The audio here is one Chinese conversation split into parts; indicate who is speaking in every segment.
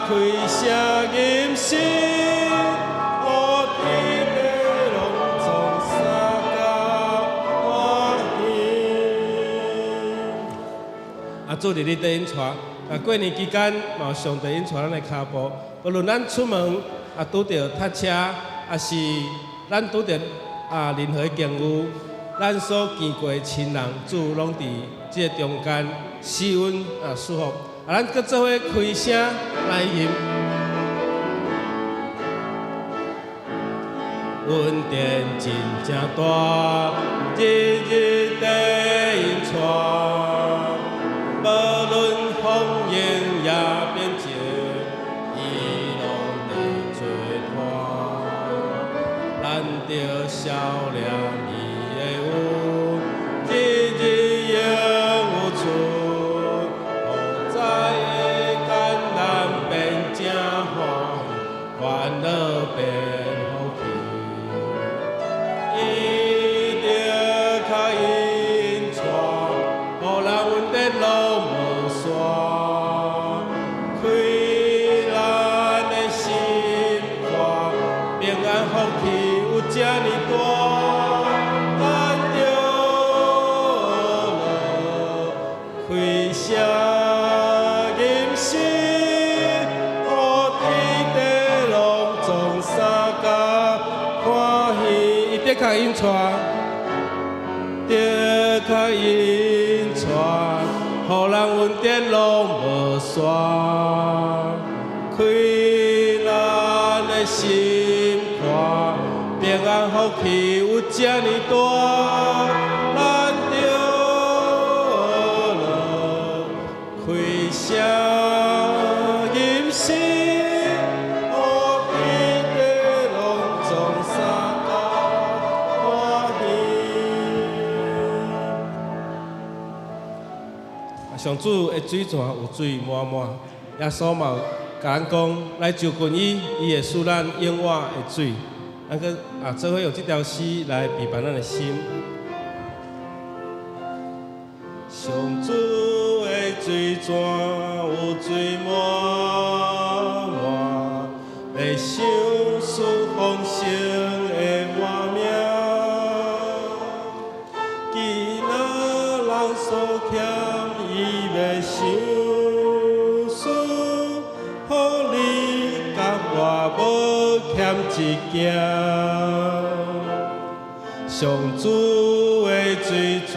Speaker 1: 开声吟诗，我天地拢总三甲欢喜。主日你在引带，过年期间嘛有上帝引带咱的脚步，无论咱出门拄着塞车，是咱拄着任何境遇，咱所见过的亲人，主拢伫这中间施恩祝福。咱搁做伙开声来吟。阮殿真正大，日日地引带，无论风雨也变晴，伊拢在做伴。咱着笑脸伊的有，日日永有存。好在的艰难变正欢喜，烦恼变福气。伊着较引带，互人稳定路无线，开咱的心花，平安福气有这呢大，咱着开声吟诗，互天地拢总三甲欢喜。伊得较引带，得较引带，互人稳定拢无线，开咱的心花，平安福气有这呢大，咱着开声吟诗，互天地拢总三甲欢喜。上主的水泉有水满满，耶稣嘛甲咱讲来就近伊，伊会使咱永远的水。咱搁做伙用这条诗来陪伴咱的心。上主的水泉有水满满，会想思丰盛的画面。今仔人所欠，伊要想思，互你甲我无欠一件。上主的水泉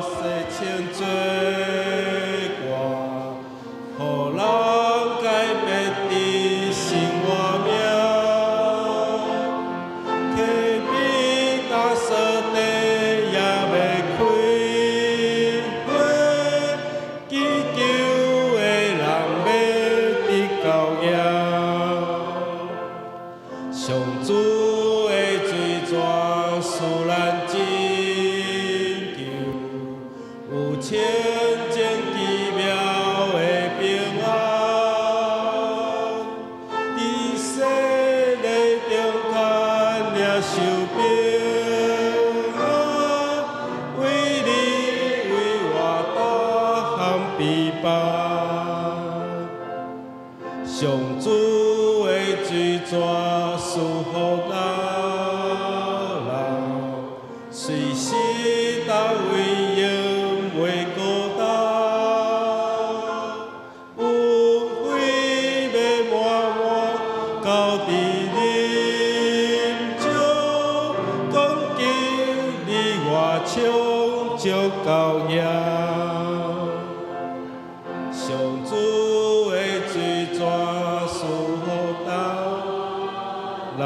Speaker 1: 洗清做我，互人改变的生活命。溪边打扫地也要开花，祈求的人要得到耶。上主的水泉使咱拯救，有千千奇妙的平安。伫洗礼中间领受平安，为你为我大汉疲乏。上主的水泉赐福咱人，随时到位永袂孤单。有血要满满交伫啉酒，讲求你我唱足够耶。上主的水泉赐福咱人。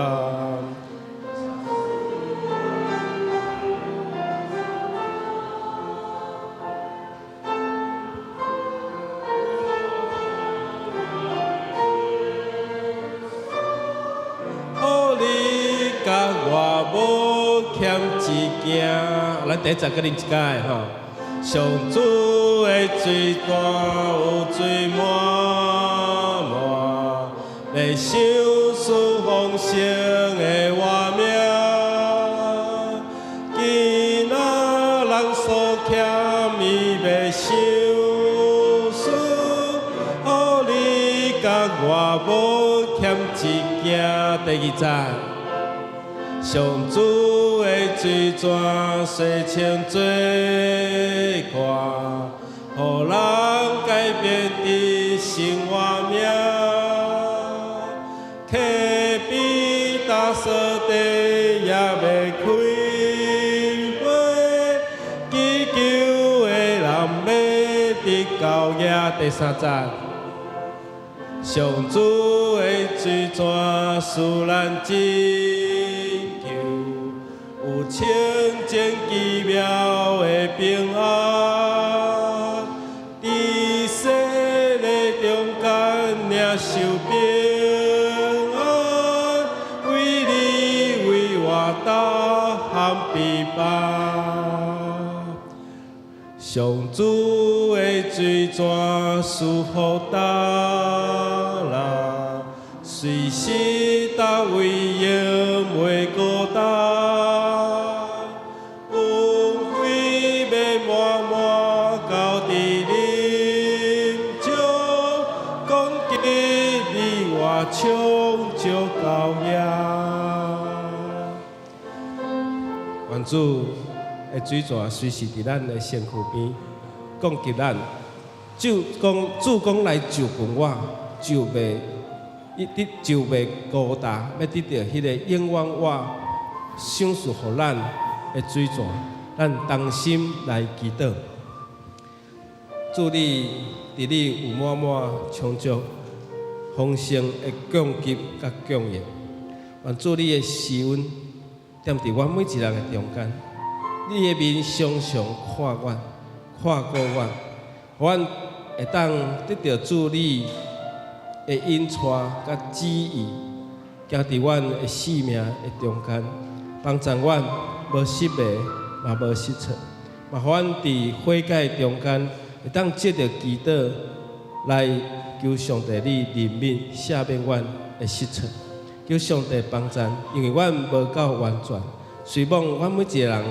Speaker 1: 互你甲我无欠一件，咱第一集搁啉一解吼。上主的水泉有水满满，要想思丰盛的画面。今仔人所欠，伊要想思，互你甲我无无欠一件。第二站，上主的水泉洗清做看，互人改变的生活命。客比大扫地也未开花，祈求的人要得到耶。第三站。上主的水泉使咱拯救，有清净奇妙的平安。伫洗礼中间领受平安，为你为我斗含悲悲。上主的水泉赐福咱人，随时到位永袂孤单。恩惠要满满到伫临终，讲今你我唱着到耶。愿主的水泉随时伫咱的身躯边，讲给咱。主讲来就近我，就袂孤单，要得到迄个永远我赏赐互咱的水泉，咱同心来祈祷。祝你伫你有满满充足丰盛的供给甲供应，愿祝你的施恩踮伫阮每一人的中间，你的面常常看阮，看顾阮，阮会当得到主你的引带甲旨意，行伫阮的生命的中间，帮助阮无失迷，嘛无失错，嘛互阮伫悔改中间会当借着祈祷来求上帝你怜悯赦免阮的失错，求上帝帮助，因为阮无够完全，希望阮每一个人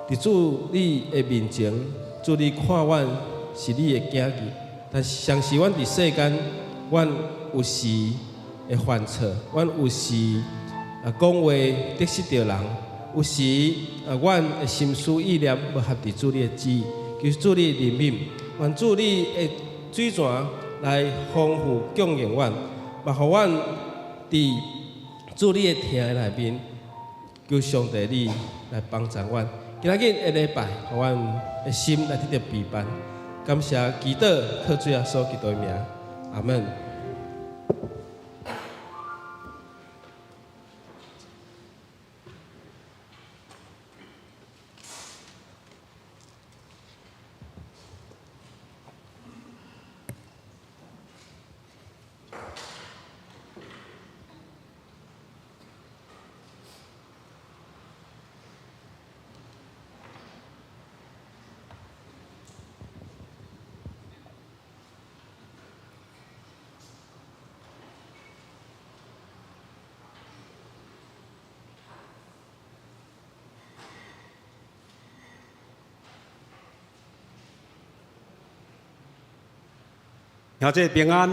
Speaker 1: 伫主你的面前，主你看阮。是你的囝儿，但是常时阮伫世间，阮有时会犯错，阮有时讲话得失着人，有时阮的心思意念无合伫主你的旨意，求主你怜悯，愿主你的水泉来丰富供应阮，嘛互阮伫主你的厅的内面，求上帝你来帮助阮。今仔日的礼拜，互阮的心来得到陪伴。感谢祈祷，靠主耶稣基督的名，阿门。
Speaker 2: 兄弟平安，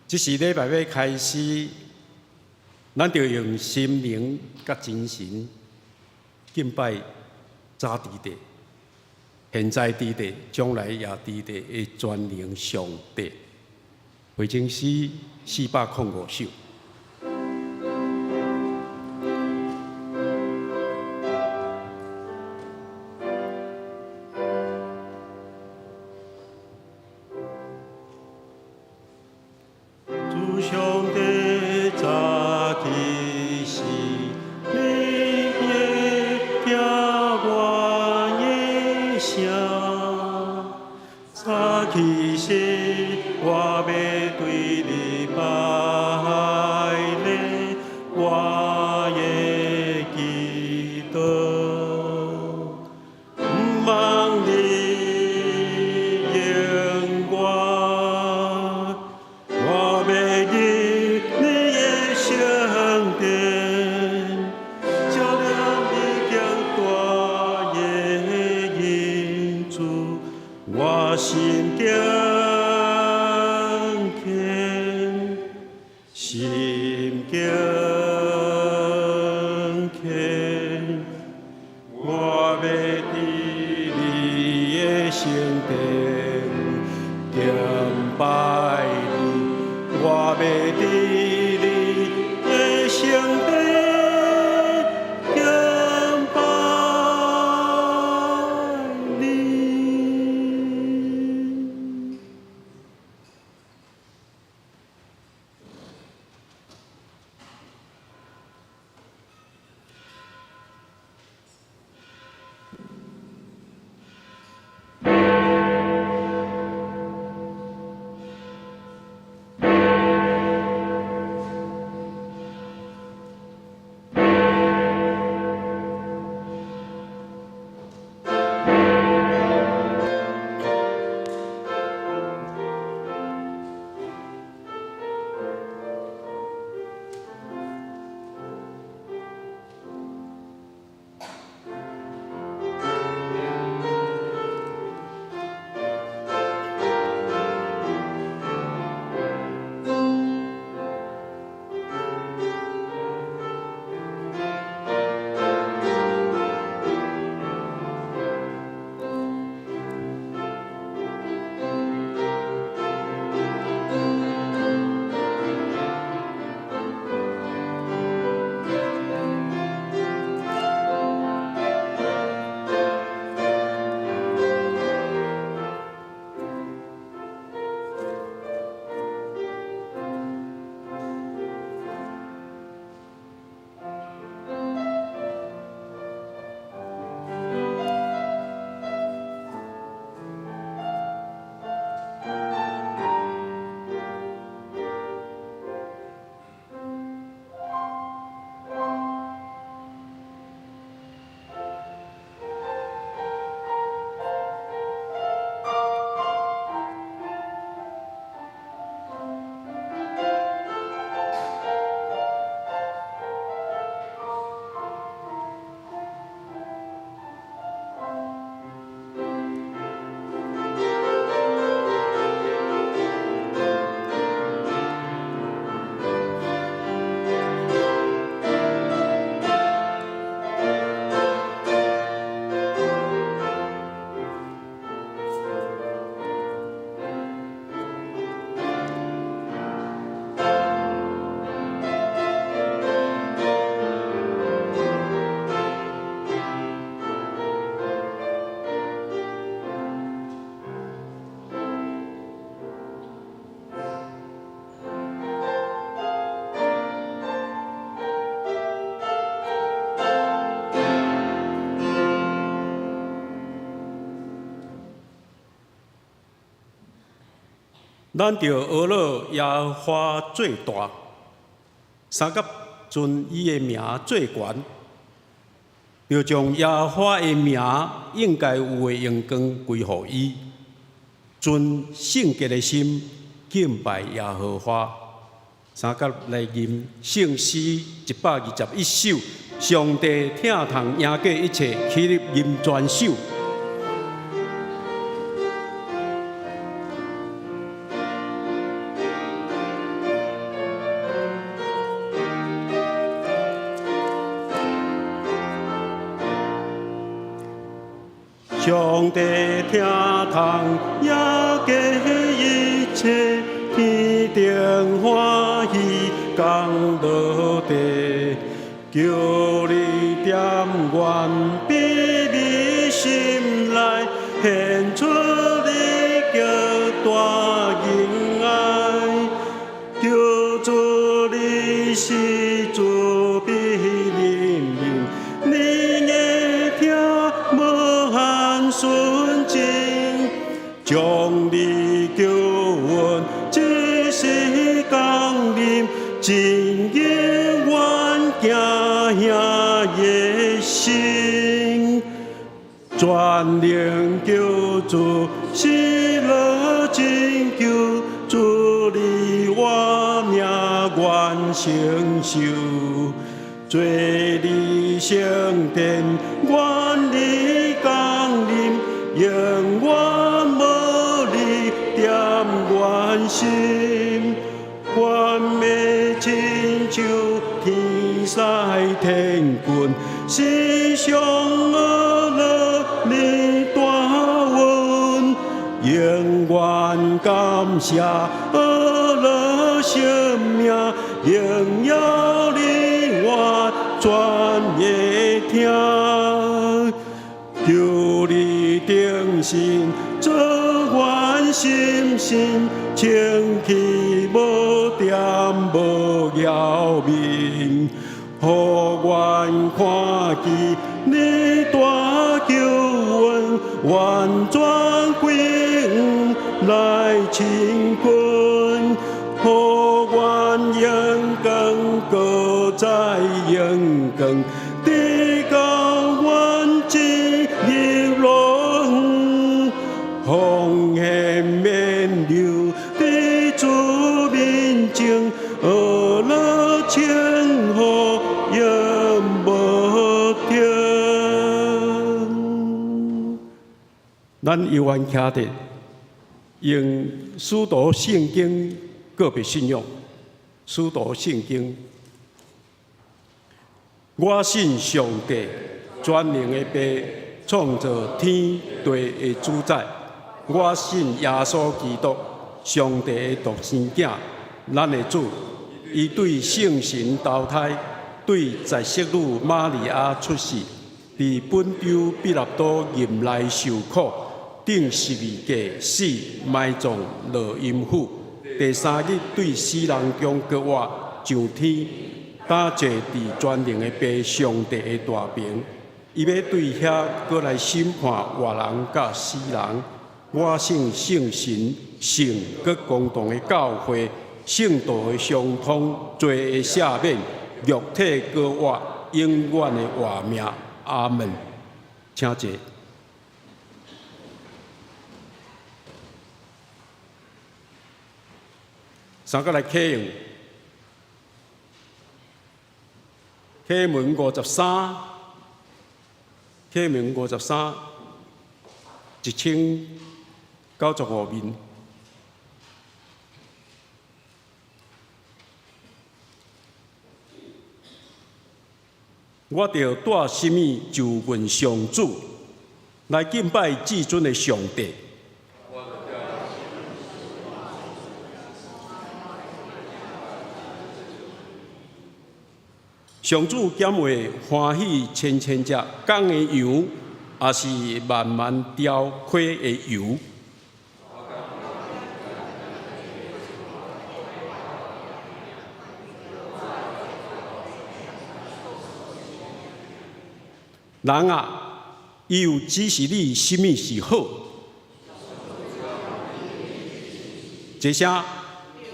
Speaker 2: 这是礼拜要开始，咱就用心灵甲精神敬拜早伫地，现在伫地，将来也伫地的全能上帝。会经诗405首。我要伫你的圣殿敬拜你，我要伫你的圣殿敬拜你。咱着学了耶和华最大，三甲尊伊的名最悬，着将耶和华的名应该有的荣光归乎伊，存圣洁的心敬拜耶和华。三甲来吟圣诗121首，上帝听从赢过一切，起立吟全首。上帝听从也过一切，天顶欢喜降落地，求你点愿逼你心内，献出你极大仁爱，求主你是主必怜悯，你的听无限纯净，将你救恩一世降临，真永远行遐的心，全能救主喜乐拯救，主你我命愿承受，做你圣殿，愿你降临，永远无你点愿心，愿要亲像天使天君，时常感谢，了生命，荣耀你我全会听。求你定心，做阮心心，清气无点无扰民，互阮看见你大救恩，完全归于来亲近，互阮阳光搁再阳光，地高阮一日落，风险免流，地主民情，了千户也无停。咱犹原徛伫用书读圣经个别信仰，书读圣经。我信上帝全能的爸，创造天地的主宰。我信耶稣基督，上帝的独生子，咱的主。伊对圣神投胎，对在色女玛利亚出世，伫本州彼拉多任内受苦，顶12架死，埋葬落阴府。第3日对死人中搁活上天。打坐伫全能的爸上帝的大名，伊要对遐过来审判活人甲死人。我信圣神，圣搁公同的教会，圣道的相通，罪的赦免，肉体搁活，永远的活命。阿门。请坐。三个来启用。启门53，启门53，1095面。我着带什么就问上主，来敬拜至尊的上帝。上主减为欢喜千千只公的羊，也是万万雕盔的油。人啊，又指示你什么是好？这些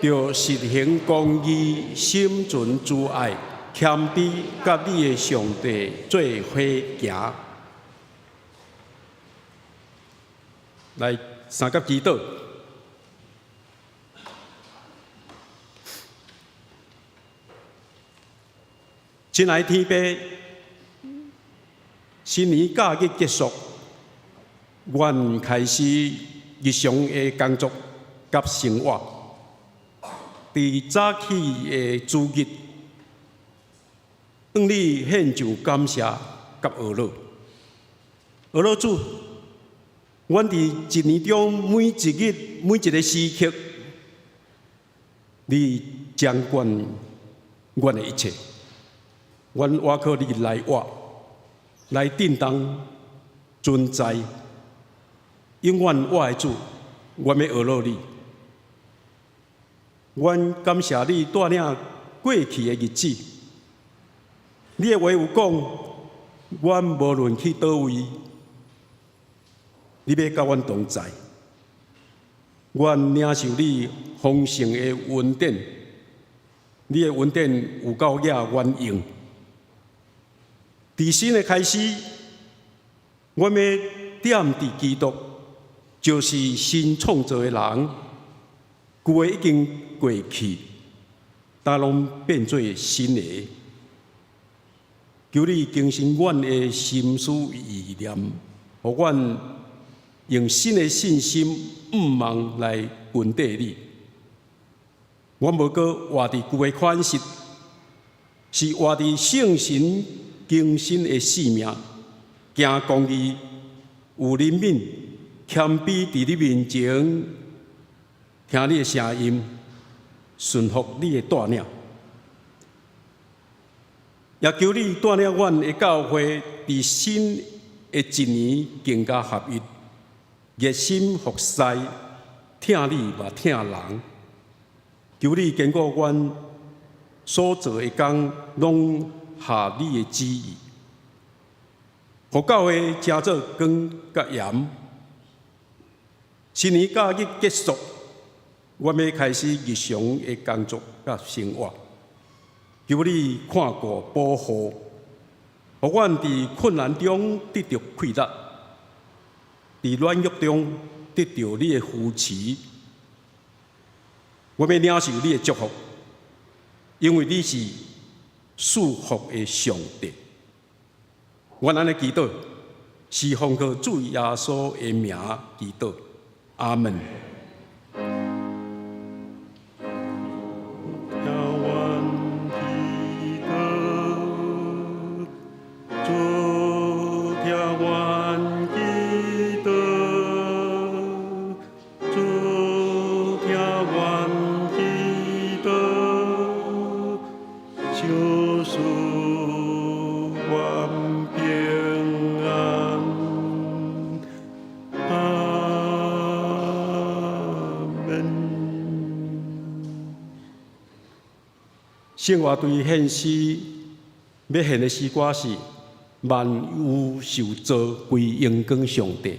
Speaker 2: 着实行公义，心存慈爱。谦卑，甲你的上帝做伙行。来，三甲祈祷。亲爱的天父，新年假日结束，阮开始日常的工作甲生活。伫早起的主日。向你献上感谢甲懊恼，懊恼主，阮伫一年中每一日每一个时刻，你掌管阮的一切，阮我靠你来活，来震动存在，永远我的主，阮要懊恼你，阮感谢你带领过去的日子。你的话有讲，阮无论去倒位，你要甲阮同在。阮领受你丰盛的恩典，你的恩典有够野阮用。伫新的开始，阮要点伫基督，就是新创造的人，旧的已经过去，但拢变做新的。求你更新阮的心思意念，互阮用新的信心、望来跟缀你。阮无过活伫旧的款式，是活伫圣神更新的生命，行公义，有怜悯，谦卑伫你面前，听你的声音，顺服你的带领。也求你带领阮的教会，伫新的一年更加合一，热心服侍，听你嘛听人。求你坚固阮所做的工，拢合你的旨意，互教会成做光甲盐。新年假日结束，我要开始日常的工作甲生活。求你看顾保护，互阮伫困难中得到快乐，伫软弱中得到你的扶持。我要领受你的祝福，因为你是赐福的上帝。我安尼祈祷，是奉靠主耶稣的名祈祷，阿门。生活对献诗要献的诗歌是万有受造归荣光上帝。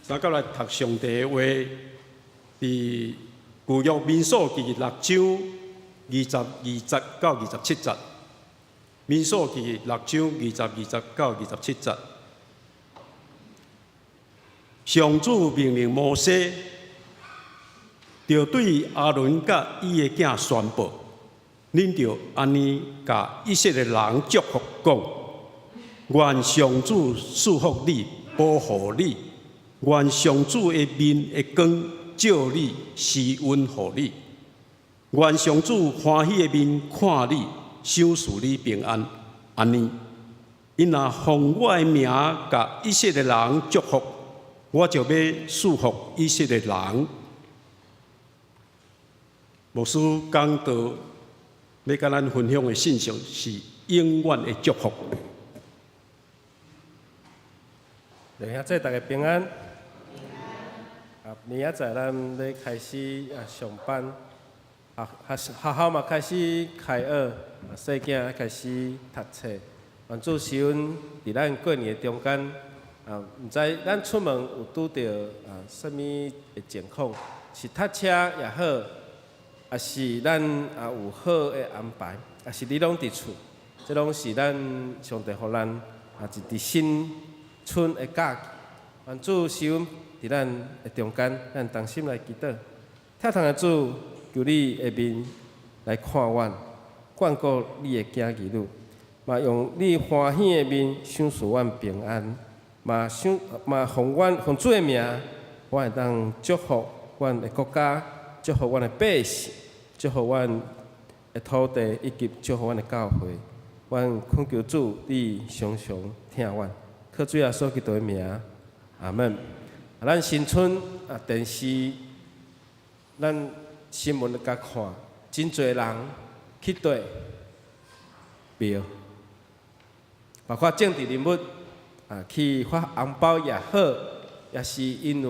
Speaker 2: 三甲来读上帝的话，伫旧约民数记6章20到27节。民数记6章20到27节。上主命令摩西，就对阿伦甲伊的囝宣布：恁着安尼甲以色列人祝福讲，愿上主赐福你，保护你；愿上主的面的光照你，施恩予你；愿上主欢喜的面看你，赏赐你平安。安尼，因若奉我的名甲以色列人祝福，我就要赐福以色列人。牧师讲道要甲咱分享的信息是永远的祝福。
Speaker 1: 弟兄姊妹，大家平安。明仔载咱要开始上班，学校嘛开始开学，细囝开始读册。愿主施恩伫咱过年的中间，毋知咱出门有拄着什么的情况，是塞车也好，也是咱有好的安排，也是你拢伫厝，这拢是咱上帝互咱一伫新春的假期。愿主施恩伫咱的中间，咱同心来祈祷。疼痛的主，求你的面来看阮，眷顾你的囝儿女，嘛用你欢喜的面赏赐阮平安，嘛奉主的名，我会当祝福阮的国家，祝福阮的百姓，祝福阮的土地，以及祝福阮的教会。阮恳求主，你常常听阮，靠主耶稣基督的名，阿门。咱新春电视，咱新闻甲看，真侪人去对庙，包括政治人物去发红包也好，也是因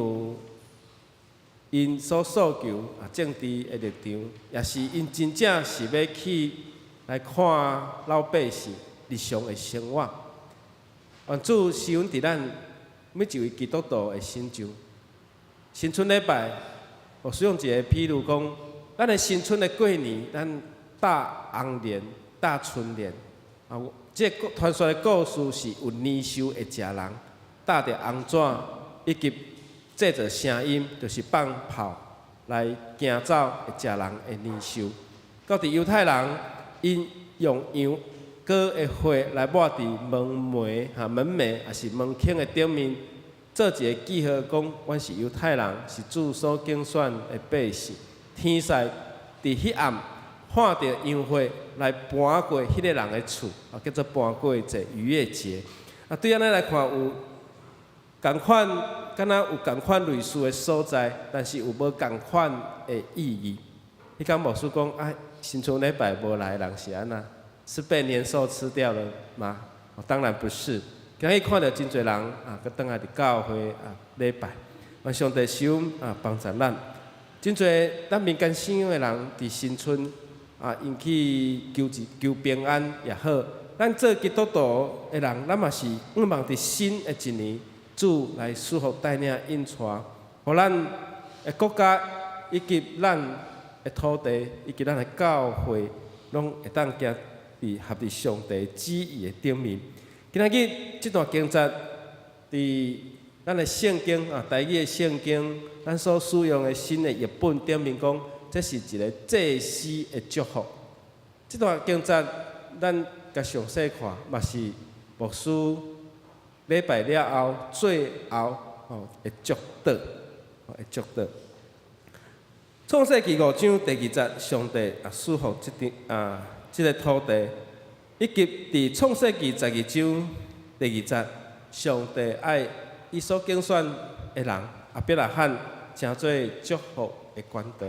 Speaker 1: 所诉求政治的立场，也是因真正是要去来看老百姓日常的生活。愿主施恩伫咱每一位基督徒的心上。新春礼拜，我使用一个譬如讲，咱的新春的过年，咱搭红莲、搭春联。这传说的故事是有年兽会食人，搭着红纸以及制作声音，就是放炮来惊走会食人的年兽。到伫犹太人，因用羊膏的血来抹伫门楣也是门框的顶面，做一个记号，讲阮是犹太人，是主所竞选的百姓。天使伫迄暗看到羊血来搬过迄个人的厝，叫做搬过节逾越节。对安尼来看，有共款，敢若有共款类似的所在，但是有无共款的意义。迄天牧师讲，新春礼拜无来的人是安那？是被年兽吃掉了吗？当然不是。今日看到真侪人佮倒来伫教会礼拜，愿上帝施恩帮助咱。真侪咱民间信仰的人伫新春因去求平安也好，咱做基督徒的人，咱嘛是盼望伫新的一年，主来赐福带领引带，互咱的国家以及咱的土地以及咱的教会，拢会当行伫合伫上帝旨意的顶面。今仔日这段经节，伫咱的圣经台语的圣经，咱所使用的新的译本顶面讲，这是一个祭司的祝福。这段经节，咱甲详细看，嘛是牧师礼拜了后最后的祝祷，会祝祷。创世纪5章第2节，上帝赐福这个土地。以及伫创世纪12章第2节，上帝爱伊所竞选的人亚伯拉罕，成做祝福的管道。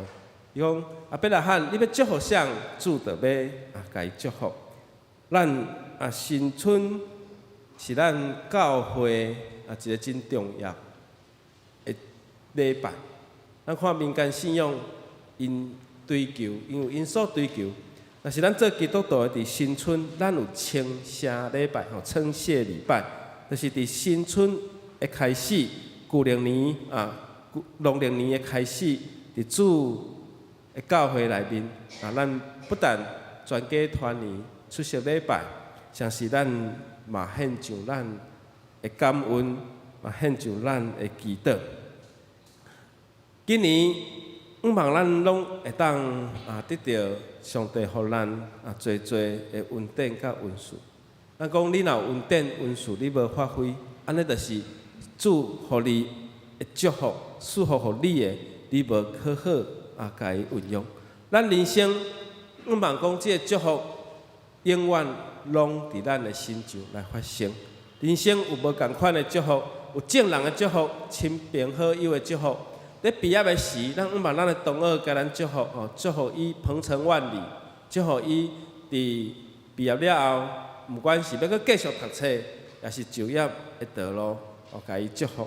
Speaker 1: 伊讲亚伯拉罕，你要祝福谁，主就要甲伊祝福。咱新春是咱教会一个真重要的礼拜。咱看民间信仰，因有因所追求。但是咱做基督徒伫新春，咱有称谢礼拜，称谢礼拜，就是伫新春的开始，旧历年农历年的开始，伫主的教会内面咱不但全家团圆出席礼拜，像是咱嘛献上咱的感恩，嘛献上咱的祈祷。今年毋望咱拢会当得到上帝互咱侪侪的恩典甲恩赐。咱讲你若有恩典恩赐，你无发挥，安尼就是主互你的祝福，赐福互你的，你无好好家己运用。咱人生毋望讲即个祝福永远拢伫咱的身上来发生。人生有无共款的祝福，有正人的祝福，亲朋好友的祝福。在毕业的时，咱毋望咱的同学甲咱祝福祝福伊鹏程万里，祝福伊伫毕业了后，毋管是要搁继续读册，也是就业的道路，甲伊祝福。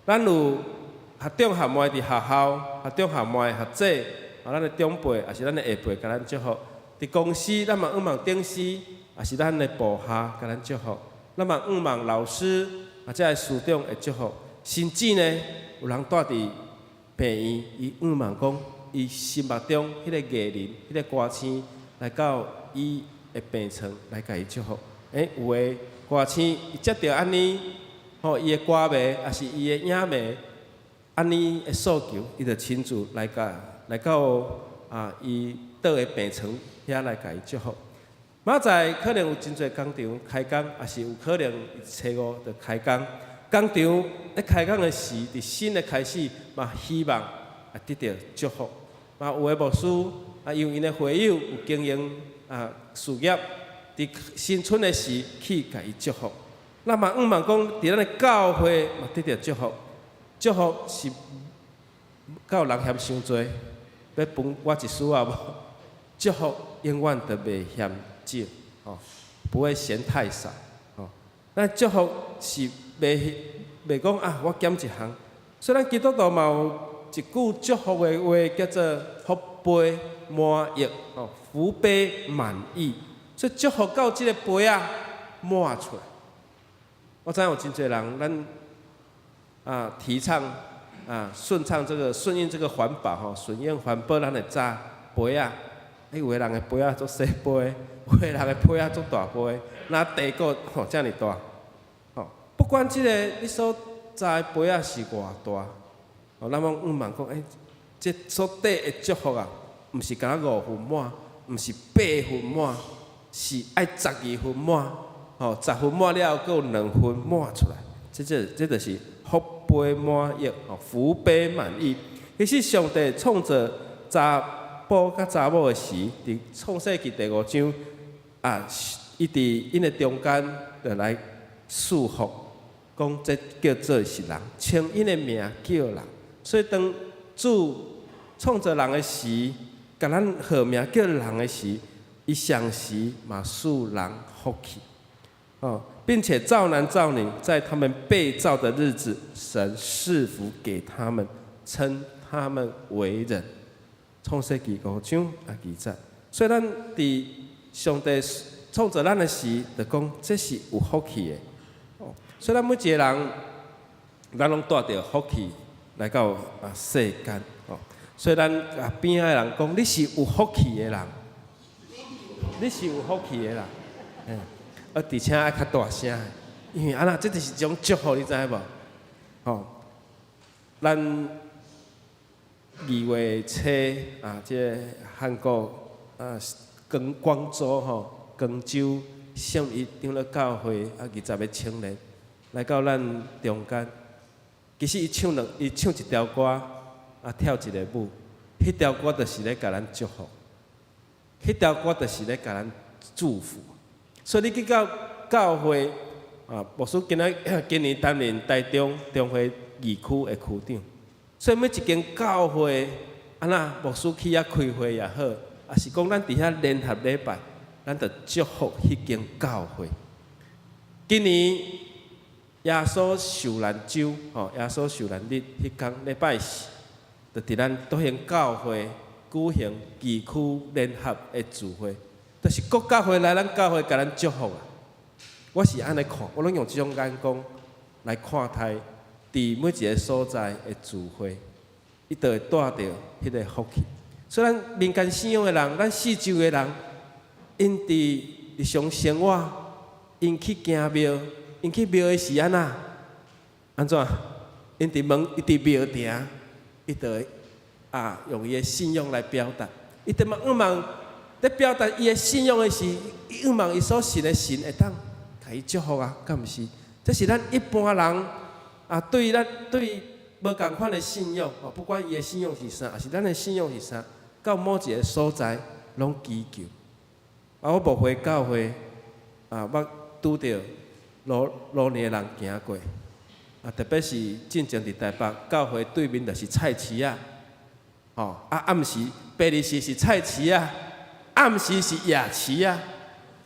Speaker 1: 咱有学长学妹伫学校，学长学妹学姐，咱的长辈也是咱的下辈，甲咱祝福。伫公司，咱嘛毋望顶司，也是咱的部下，甲咱祝福。咱嘛毋望老师，或者师长会祝福。甚至呢，有人住伫病院，伊毋望讲，伊心目中迄个艺人、迄个歌星来到伊的病床来甲伊祝福。有诶歌星，伊接到安尼，伊的歌迷，也是伊的影迷，安尼的诉求，伊就亲自来到伊倒的病床遐来甲伊祝福。明仔可能有真侪工厂开工，也是有可能初五就开工。工厂咧开工的时，伫新的开始，嘛希望得到祝福。嘛有诶牧师用因的会友有经营事业，伫新春的时去甲伊祝福。咱嘛毋望讲伫咱的教会嘛得到祝福。祝福是到人嫌伤多，要分我一丝仔无？祝福永远都袂嫌少，不会嫌太少。咱祝福是袂讲我减一项。虽然基督徒嘛有一句祝福的话，叫做福杯满溢，福杯满溢。所以祝福到即个杯满出来。我知有真侪人，咱提倡顺应这个环保顺应环保，咱会知杯有的人的杯做小杯，有的人的杯做大杯，那地个遮尔大。不管即个你所在的杯是偌大，咱拢毋望讲，这所得的祝福毋是敢若5分满，毋是8分满，是爱12分满。10分满了后，佫有2分满出来，这就是福杯满溢，福杯满溢。其实上帝创造查甫甲查某的时，伫创世纪第5章伊伫因的中间就来祝福，讲这叫做是人，称因的名叫人。所以当主创造人的时，甲咱号名叫人的时，伊上时嘛使人福气。并且造男造女，在他们被造的日子，神赐福给他们，称他们为人。创世纪5章记载。所以咱伫上帝创造咱的时，就讲这是有福气的。所以咱每一个人，咱拢带着福气来到世间。所以咱边仔的人讲，你是有福气的人，你是有福气的人。而且爱较大声，因为这就是一种祝福，你知无？咱2月初这韩国广州广州圣一长老教会20个青年来到咱中间。其实伊唱一条歌，跳一个舞，迄条歌就是咧甲咱祝福，迄条歌就是咧甲咱祝福。所以你去到教会牧师今年担任台中会2区的区长，所以每一间教会牧师去开会也好，也是讲咱伫遐联合礼拜，咱就祝福迄间教会。今年耶稣受难周，耶稣受难日迄天礼拜4，就伫咱多行教会举行2区联合的聚会。就是各教会来咱教会，甲咱祝福我是安尼看，我拢用这种眼光来看待伫每一个所在的聚会，伊都会带着迄个福气。所以咱民间信仰的人，咱四周的人，因伫日常生活，因去行庙，因去庙的是安怎？安怎？因伫门，伊伫庙埕，伊就会用伊的信仰来表达。伊就望在表达伊的信仰的时，伊望伊所信的神会当甲伊祝福啊，敢毋是？这是咱一般人对无共款的信仰，不管伊的信仰是啥，还是咱的信仰是啥，到某一个所在拢祈求。我无回教会捌拄着老年人行过，特别是进前伫台北教会对面就是菜市啊，暗时白日时是菜市啊，暗时是夜市啊，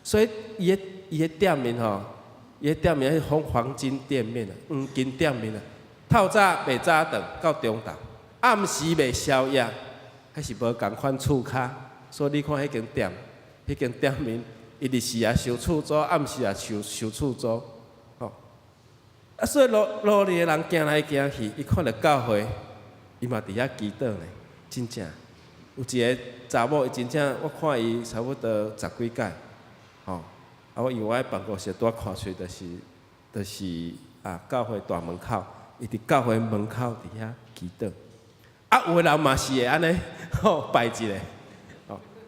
Speaker 1: 所以伊的店面伊的店面是黄金店面黄金店面透早卖早顿到中昼，暗时卖宵夜，还是无共款厝骹，所以你看迄间店面，伊日时也收厝租，暗时也收厝租，所以老年的人行来行去，伊看到教会，伊嘛伫遐祈祷呢，真正。有一个查某，伊真正，我看伊差不多10几届，我因为我喺办公室拄看出，就是教会大门口，伊伫教会门口伫遐祈祷。有的人嘛是会安尼，拜一下，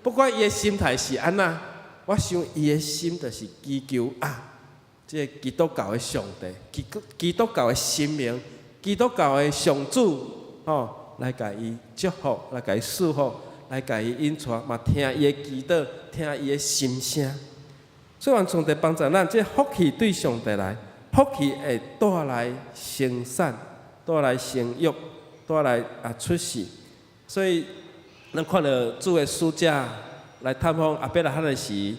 Speaker 1: 不管伊的心态是安怎，我想伊的心就是祈求即个基督教的上帝，基督教的神明，基督教的上主，来甲伊祝福，来甲伊祝福，来甲伊引带，嘛听伊的祈祷，听伊的心声。所以，愿上帝帮助咱，这福气对上帝来，福气会带来生产，带来生育，带来出世。所以，咱看到主的使者来探访阿伯拉罕的时，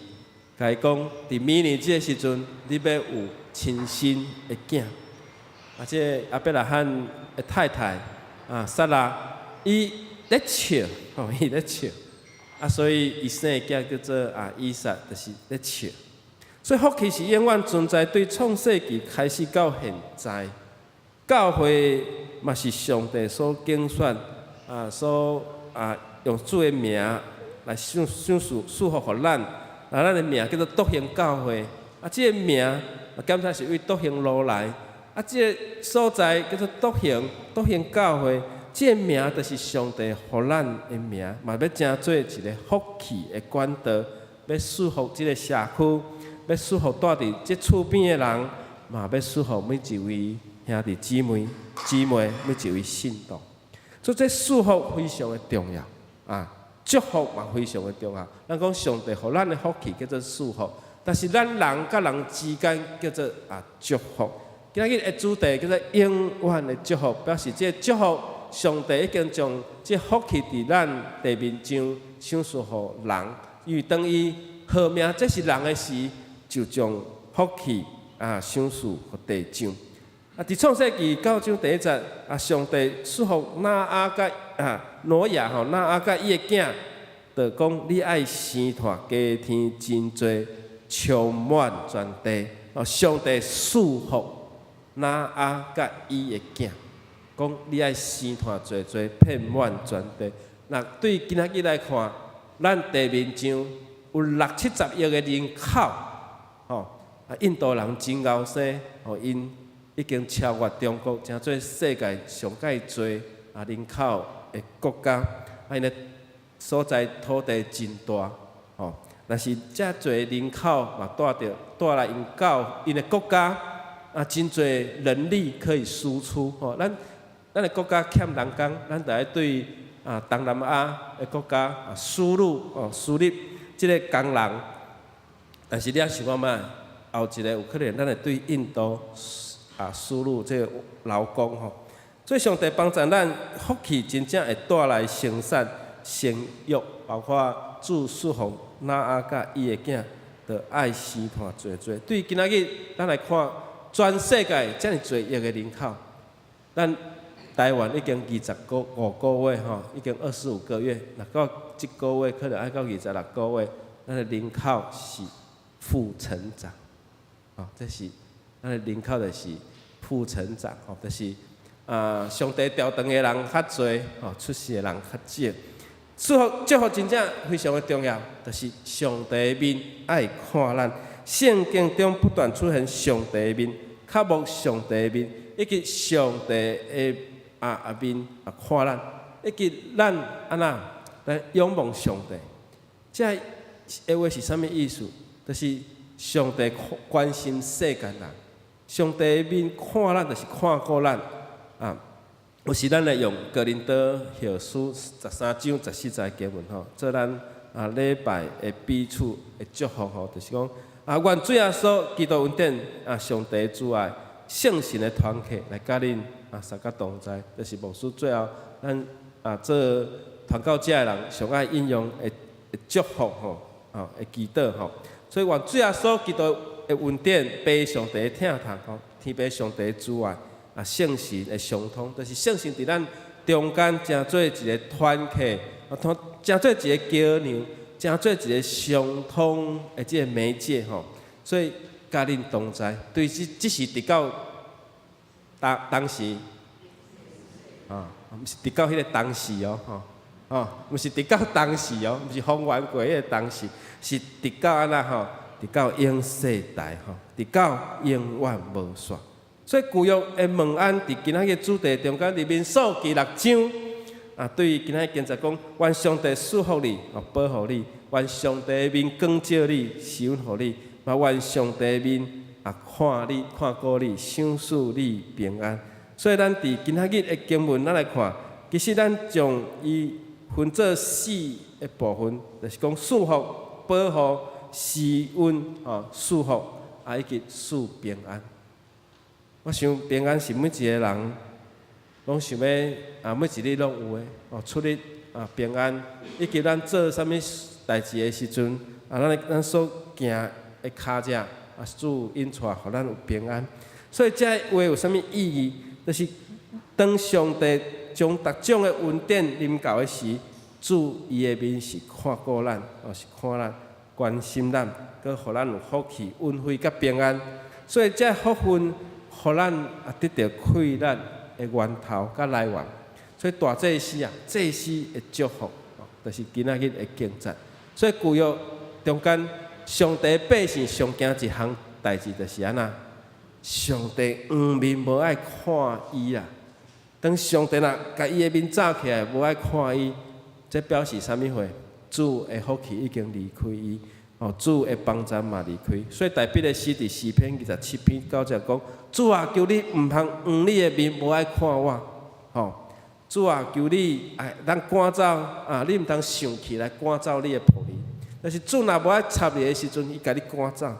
Speaker 1: 甲伊讲，伫明年这个时阵，你要有亲生的囝。这阿伯拉罕的太太撒拉，伊咧笑，伊咧笑。所以伊生的囝叫做以撒，就是咧笑。所以福气是永远存在，对创世纪开始到现在，教会嘛是上帝所拣选用主的名来祝福互咱，咱的名叫做笃行教会。这个名检查是为笃行路来。这个所在叫做笃行教会。这个名就是上帝互咱的名，嘛要成做一个福气的管道，要祝福这个社区。要祝福住伫这厝边的人，嘛要祝福每一位兄弟姊妹，每一位信徒。所以这祝福非常的重要祝福嘛非常的重要。咱讲上帝互咱的福气叫做祝福，但是咱人甲人之间叫做祝福。今日的主题叫做永远的祝福，表示这祝福上帝已经将这福气伫咱地面上赏赐互人，因为当伊号名这是人的事。就将福气赏赐互地上。伫创世纪9章第1节，上帝祝福挪亚甲挪亚挪亚甲伊的囝，就讲你爱生产家天真多，充满全地。上帝祝福挪亚甲伊的囝，讲你爱生产多多，遍满全地。那对今仔日来看，咱地面上有60-70亿的人口。印度人真敖生，因已经超越中国，成做世界上介多人口的国家。因的所在土地真大，但是遮多人口嘛带来因的国家真多人力可以输出。咱的国家欠人工，咱就要对东南亚的国家输入这个工人。但是你也想看卖，后一个有可能咱会对印度输入这个劳工所以上帝帮助咱福气真正会带来生产、生育，包括祝福挪亚甲伊的囝，着爱生产多多。对今仔日咱来看，全世界遮尔多亿个人口，咱台湾已经25个月已经25个月，到这个月可能爱到26个月，咱的人口是负成长，这是咱的人口就是负成长，就是上帝调动的人较侪，出世的人较少。祝福真正非常的重要，就是上帝的面爱看咱。圣经中不断出现上帝的面，较无上帝的面，以及上帝的面看咱，以及咱安那来仰望上帝。这话是啥物意思？就是上帝关心世间人，上帝的面看咱，就是看顾咱有时咱来用哥林多后书13章14节经文做咱礼拜的彼此的祝福就是讲愿主耶稣基督恩典上帝主爱圣神的团契来甲恁三甲同在，就是牧师最后咱做传教者的人上爱引用的祝福的祈祷所以愿主耶稣基督的恩典被上帝的疼痛天父上帝的主爱。圣神的相通，就是圣神伫咱中间，成做一个团契，成做一个桥梁，成做一个相通的这个媒介所以甲恁同在，对只是直到当时毋是直到迄个当时毋是直到当时毋是方圆过迄个当时，是直到安那直到永世代直到永远无煞。所以旧约的问安，伫今仔日主题中间，里面数记6章对于今仔日经在讲，愿上帝赐福你，保护你；愿上帝的面光照你，施恩互你；嘛愿上帝的面看你、看顾你，赏赐你平安。所以咱伫今仔日的经文，咱来看，其实咱将伊分做4个部分，就是讲赐福、保护、施恩、赐福以及赐平安。我想平安是每一个人拢想要每一日拢有的出入平安，以及咱做啥物代志的时阵咱所行的脚者主引带，互咱有平安。所以这话有啥物意义？就是当上帝将各种的恩典临到的时，主伊的面是看顾咱，是看咱、关心咱，佮互咱有福气、恩惠佮平安。所以这福分。互咱得到快乐的源头甲来源，所以大祭司祭司的祝福，就是今仔日的经节。所以旧约中间，上帝百姓上惊一项代志，就是安那，上帝面无爱看伊啦。当上帝甲伊的面罩起来，无爱看伊，这表示啥物货？主的福气已经离开伊。主的帮助嘛离开，所以大笔的诗伫诗篇27篇9节讲：主啊，求你毋通黄你的面，无爱看我。主啊，求你咱赶走你毋通生气来赶走你的仆人。但是主若无爱插你的时阵，伊甲你赶走。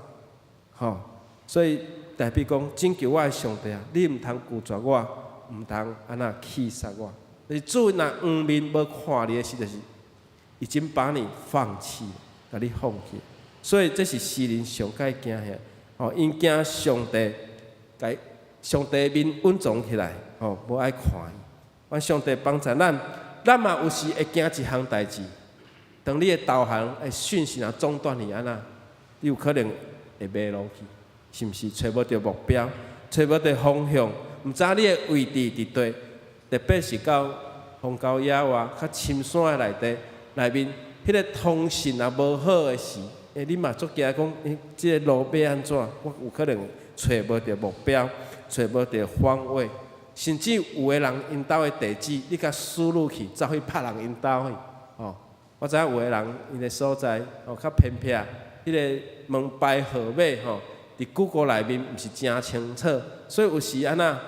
Speaker 1: 所以大笔讲：拯救我的上帝啊，你毋通拒绝我，毋通安那气杀我。但是主若黄面无看你的时，就是已经把你放弃，甲你放弃。所以这是世人上该惊吓，因惊上帝，上帝面稳重起来，无爱看伊。愿上帝帮助咱嘛有时会惊一项代志。当你的导航的讯息中断你安那，你有可能会迷路去，是毋是？找无到目标，找无到方向，毋知你的位置伫佗。特别是到荒郊野外、较深山的内面，迄个通讯也无好的时。你嘛足惊讲，即个路要安怎？我有可能找无到目标，找无到方位，甚至有个人因兜的地址，你甲输入去，走去别人因兜去。我知影有个人因的所在较偏僻，迄个门牌号码伫 Google 内面毋是真清楚，所以有时安那，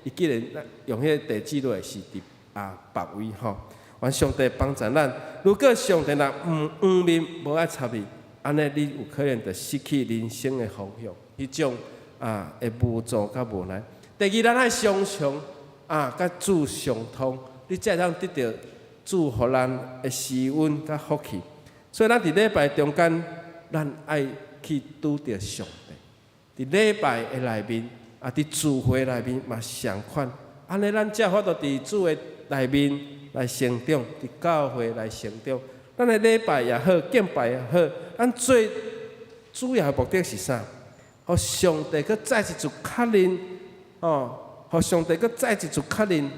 Speaker 1: 伊竟然用迄个地址落是伫别位愿上帝帮助咱。如果上帝若黄面无爱插你，安尼你有可能就失去人生的方向，迄种会无助甲无奈。第二，咱爱相冲甲主相通，你才会当得到主互咱的施恩甲福气。所以咱伫礼拜中间，咱爱去拄着上帝。伫礼拜的内面伫聚会内面嘛相款，安尼咱才法度伫主的内面来成长，伫教会来成长。咱的礼拜也好，敬拜也好，咱最主要的目的是啥？互上帝佮再一次确认
Speaker 3: 互上帝搁再一次确认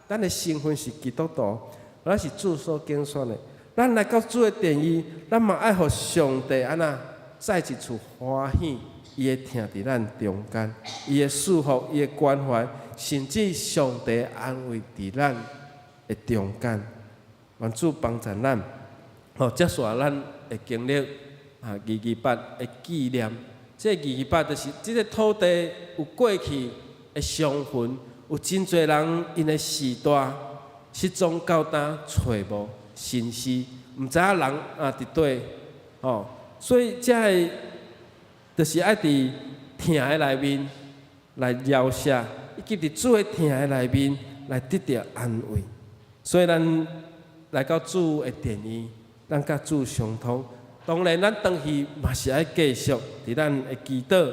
Speaker 3: 咱的身份是基督徒，咱是主所拣选的。咱来到主的殿宇，咱嘛爱互上帝安那再一次欢喜，伊会听伫咱中间，伊的祝福，伊的关怀，甚至上帝的安慰伫咱的中间。愿主帮助咱，接续咱会经历228的纪念。这228就是这个土地有过去的伤痕，有真侪人因的时代失踪到呾找无心思，毋知影人伫倒，所以才会就是爱伫疼的内面来描写，以及伫主的疼的内面来得到安慰。所以咱来到主的殿宇，咱甲主相通。当然，咱回去嘛是爱继续伫咱的祈祷、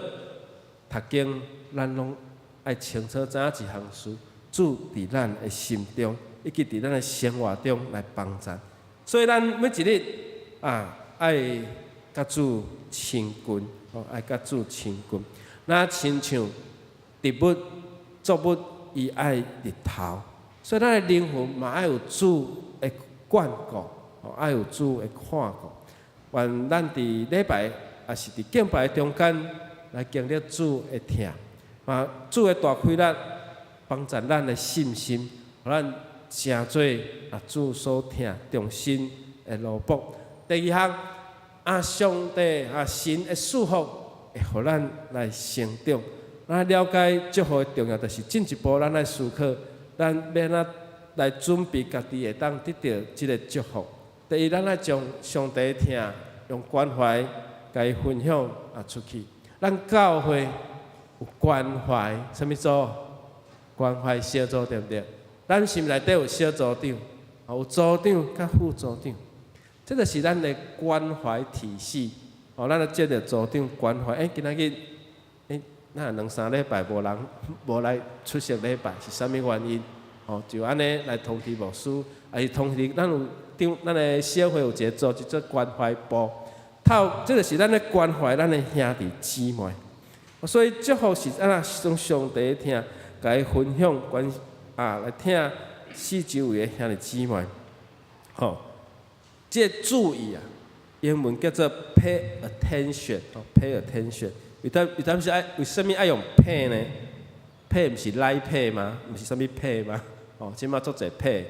Speaker 3: 读经，咱拢爱清楚知影一项事：主伫咱的心中，以及伫咱的生活中来帮助。所以咱每一日爱甲主亲近，爱甲主亲近。那亲像植物作物，伊爱日头，所以咱的灵魂嘛爱有主的眷顾，爱有主的看顾。愿咱伫礼拜也是伫敬拜中间来经历主的疼，主的大开力帮助咱的信心，互咱成做主所疼忠心的奴仆。第二项，上帝神的祝福会互咱来成长。咱了解祝福的重要，就是进一步咱来思考，咱要哪来准备家己会当得到即个祝福。第一，咱来将上帝的疼用关怀甲伊分享出去。咱教会有关怀，啥物组？关怀小组对不对？咱心内底有小组长，有组长甲副组长，这就是咱的关怀体系。咱来接着组长关怀。今仔日那2-3礼拜无来出席礼拜，是啥物原因？就安尼来通知牧师，还是通知咱的社会有一个组织做关怀部，这就是咱的关怀咱的兄弟姊妹。所以祝福是安怎从上帝听，甲伊分享来听四周围的兄弟姊妹。这个注意英文叫做 pay attention，pay attention。为什么爱用 pay 呢？pay 不是来 pay 吗？不是啥物 pay 吗？即马做者 pay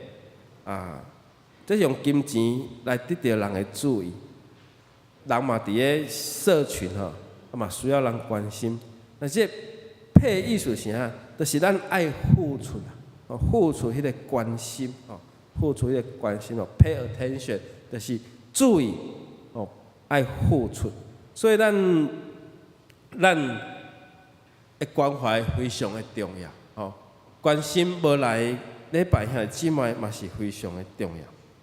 Speaker 3: 这用金钱来得到人的注意。人嘛伫个社群嘛需要人关心。但是 pay 意思是啥？就是咱爱付出付出迄个关心付出迄个关心pay attention 就是注意爱付出。所以咱的关怀非常的重要，关心无来礼拜兄弟姊妹嘛是非常的重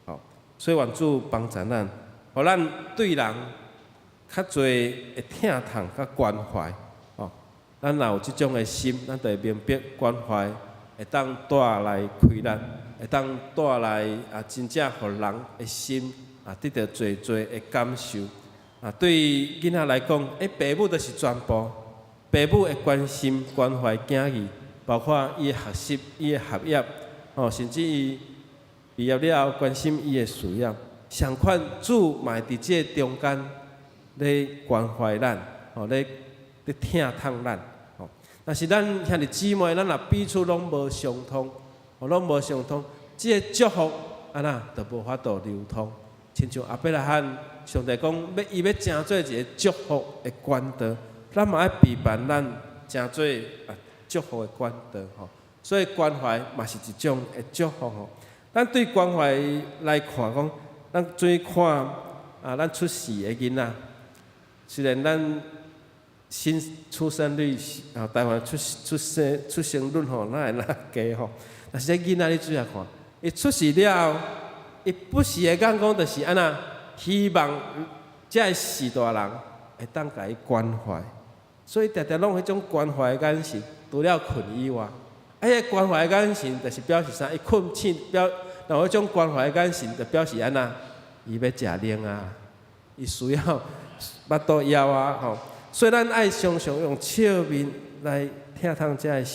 Speaker 3: 要，所以愿主帮助咱，互咱对人较侪会疼痛甲关怀，咱若有即种的心，咱就会明白关怀会当带来开力，会当带来真正互人的心得到侪侪的感受。对囡仔来讲，父母就是全部。父母会关心、关怀囝儿，包括伊的学习、伊的学业，甚至伊毕业了后关心伊的事业。相款，主嘛伫这中间咧关怀咱，咧疼痛咱。但是咱兄弟姊妹，咱若彼此拢无相通，这个祝福就无法度流通。亲像阿伯拉罕，上帝讲伊要成做一个祝福的管道，咱嘛爱陪伴咱成做祝福的管道所以关怀嘛是一种的祝福咱对关怀来看讲，咱做看咱出世的囡仔，虽然咱新出生率台湾出生率哪会低但是这囡仔你注意看，伊出世了后。伊不时会讲就是安那，希望这个世大人会当甲伊关怀，所以常常拢迄种关怀的眼神，除了困以外，迄关怀的眼神就是表示啥？伊困醒若迄种关怀的眼神，就表示安那，伊要食奶伊需要巴肚枵所以咱爱常常用笑面来疼痛遮个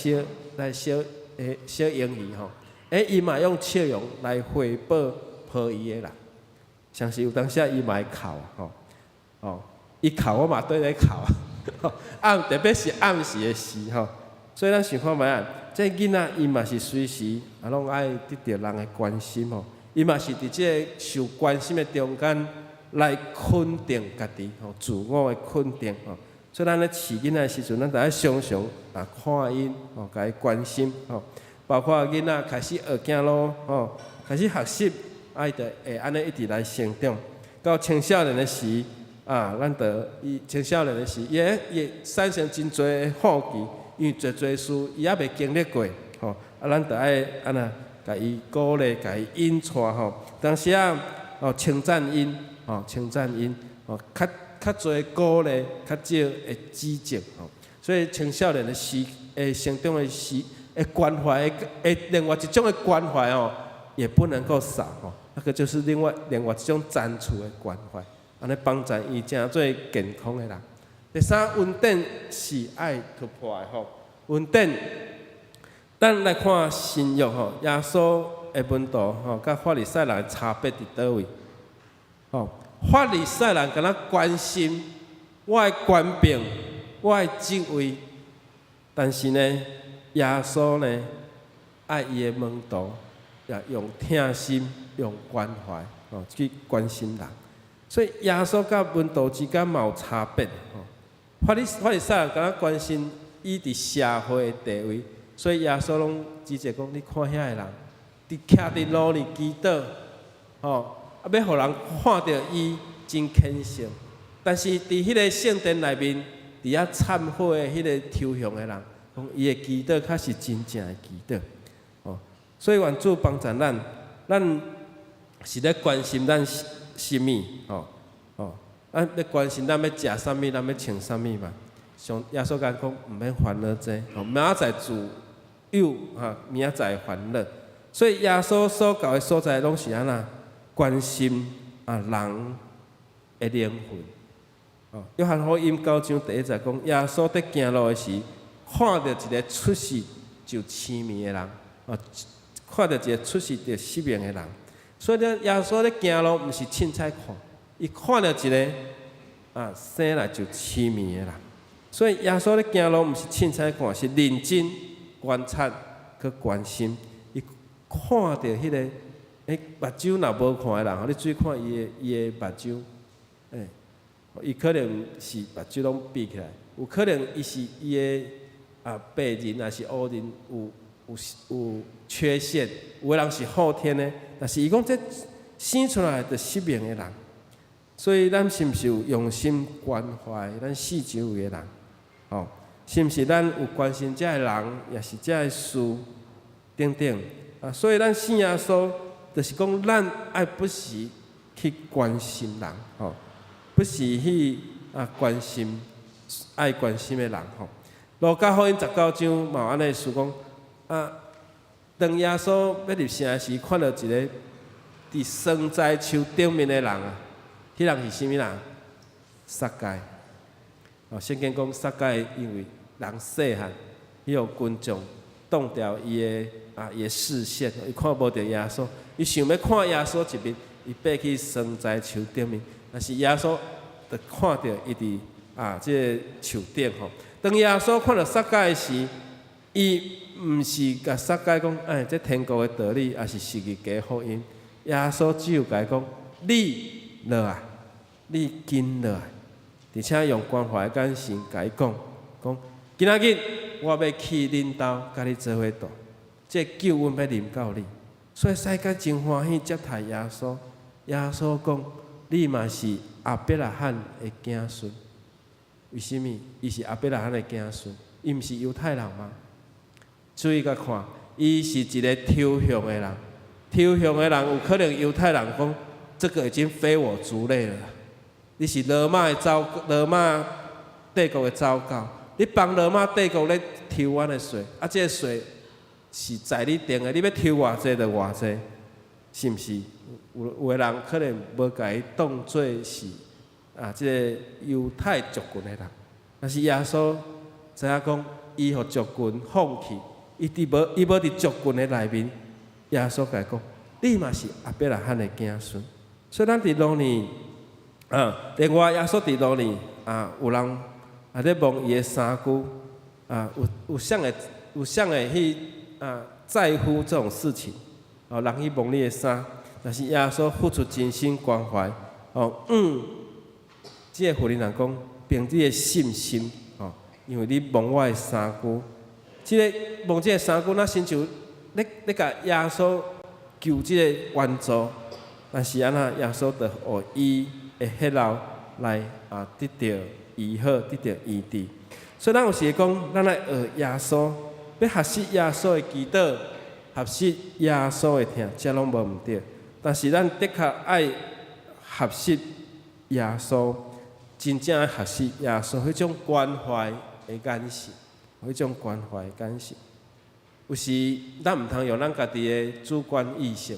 Speaker 3: 小婴儿吼，伊嘛用笑容来回报抱伊的人，像是有当时伊嘛会哭吼，伊哭我嘛对咧哭，特别是暗时的时吼，所以咱想看觅啊，这囡仔伊嘛是随时拢爱得到人的关心吼，伊嘛是伫这个受关心的中间来肯定家己吼，自我的肯定吼。所以咱咧饲囡仔的时阵，咱就爱常常看因吼，甲伊关心吼。包括囡仔开始学走路吼，开始学习，伊就会安尼一直来成长。到青少年的时，咱就青少年的时，伊会产生真侪的好奇，因为侪事伊还未经历过吼，咱就爱安那甲伊鼓励，甲伊引带吼。当时称赞因称赞因较侪鼓励，较少会指责吼。所以青少年的时，成长的时，关怀另外一种的关怀也不能够少吼。那个就是另外一种赞助的关怀，安尼帮助伊成做健康的人。第三，稳定是爱突破的吼。稳定，咱来看新约吼，耶稣的门徒吼，甲法利赛人的差别伫倒位？法利赛人敢若关心我的权柄、我的职位，但是呢，耶稣呢爱伊的门徒，也用疼心、用关怀去关心人。所以耶稣甲门徒之间嘛有差别法利赛人敢若关心伊伫社会的地位，所以耶稣拢直接讲：你看遐个人，徛伫路里祈祷，要互人看到伊真虔诚。但是伫迄个圣殿内面，伫遐忏悔的迄个抽象的人，讲伊的祈祷较是真正的祈祷。所以愿主帮助咱是咧关心咱什么？咱咧关心咱要食啥物，咱要穿啥物嘛？像耶稣讲，毋免烦恼这，明仔载自有明仔载烦恼。所以耶稣所教的所在，拢是安那？关心人的灵魂。约翰福音9章第1节讲，耶稣伫行路的时，看到一个出世就痴迷的人，看到一个出世就失明的人。所以咧，耶稣咧行路，毋是凊彩看，伊看到一个生来就痴迷的人。所以耶稣咧行路，毋是凊彩看，是认真观察去关心。伊看到迄个。目睭若无看的人，你注意看伊的目睭，伊可能是目睭拢闭起来，有可能伊是伊的白人还是黑人有缺陷，有的人是后天的，但是伊讲这生出来就失明的人，所以咱是毋是有用心关怀咱四周围的人？是毋是咱有关心遮个人，也是遮个事等等所以咱信耶稣。就是讲，咱爱不时去关心人，不时去关心爱关心的人，路加福音19章嘛安尼说讲，当耶稣要入城时，看到一个伫生栽树顶面的人迄人是啥物人？撒该。圣经讲撒该，因为人细汉，伊互群众挡掉伊的视线，伊看无到耶稣。伊想要看耶稣一面，伊爬去生栽树顶面，但是耶稣就看到伊伫这个树顶当耶稣看到撒该时，伊毋是甲撒该讲，这天国的道理，也是十字架福音。耶稣只有甲伊讲：你落来，你紧落来，而且用关怀的眼神甲伊讲，今仔日我要去恁兜，甲你做伙住，这救恩要临到你。所以世界真欢喜接待耶稣。耶稣讲：你嘛是亚伯拉罕的子孙。为什么？伊是亚伯拉罕的子孙，伊毋是犹太人吗？注意甲看，伊是一个抽象的人。抽象的人有可能犹太人讲：这个已经非我族类了。你是罗马帝国的糟糕，你帮罗马帝国咧抽阮的税，这个税。是在你定的，你要抽偌济就偌济，是毋是？有的人可能无甲伊当作是这个犹太族群的人，但是耶稣知影讲，伊互族群放弃，伊无伫族群的内面，耶稣甲伊讲，你嘛是亚伯拉罕的子孙。所以咱伫路年另外耶稣伫路年有人咧问伊的三姑有啥会去在乎这种事情？人去问你的衫，但是耶稣付出真心关怀即个妇人人讲，凭你的信心因为你问我的衫姑，问即个衫姑，那亲像咧甲耶稣求即个援助，但是安那耶稣就互伊会迄路来得到医好，得到医治。所以咱有时讲，咱来学耶稣，要学习耶稣的祈祷，学习耶稣的听，这拢无毋对。但是咱的确爱学习耶稣，真正爱学习耶稣迄种关怀的眼神，迄种关怀的眼神。有时咱毋通用咱家己的主观意识，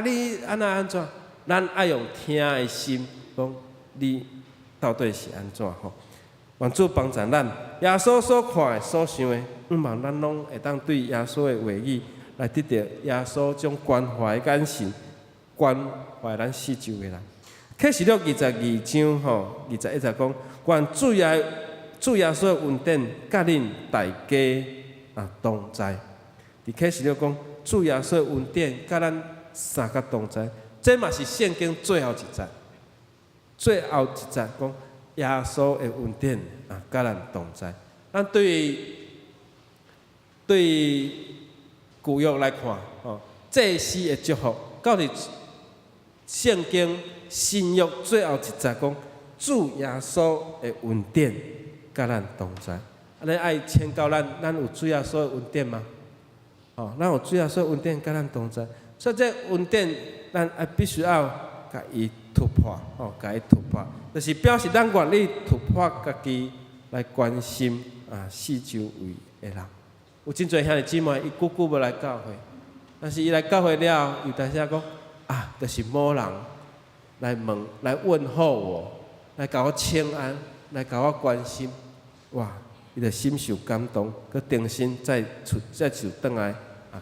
Speaker 3: 你安怎？咱爱用听的心，讲你到底是安怎吼？愿主帮助咱，耶稣所看的、所想的，望咱拢会当对耶稣的话语来得到耶稣种关怀的眼神，关怀咱四周的人。启示录22章21节讲，愿主耶稣的恩典甲恁大家同在。伫启示录讲，主耶稣的恩典甲咱三个同在，这嘛是圣经最后一节。最后一节讲，耶稣的恩典甲咱同在。咱对旧约来看，祭司的祝福，到伫圣经新约最后一节讲，主耶稣的恩典甲咱同在。安尼爱请教咱有主耶稣的恩典吗？咱有主耶稣的恩典甲咱同在，所以这恩典咱必须要甲伊突破，甲伊突破，就是表示咱愿意突破家己来关心四周围的人。有真侪兄弟姊妹，伊久久要来教会，但是伊来教会了，又但是讲就是无人来问候我，来甲我请安，来甲我关心，哇！伊就深受感动，佮重新再就转来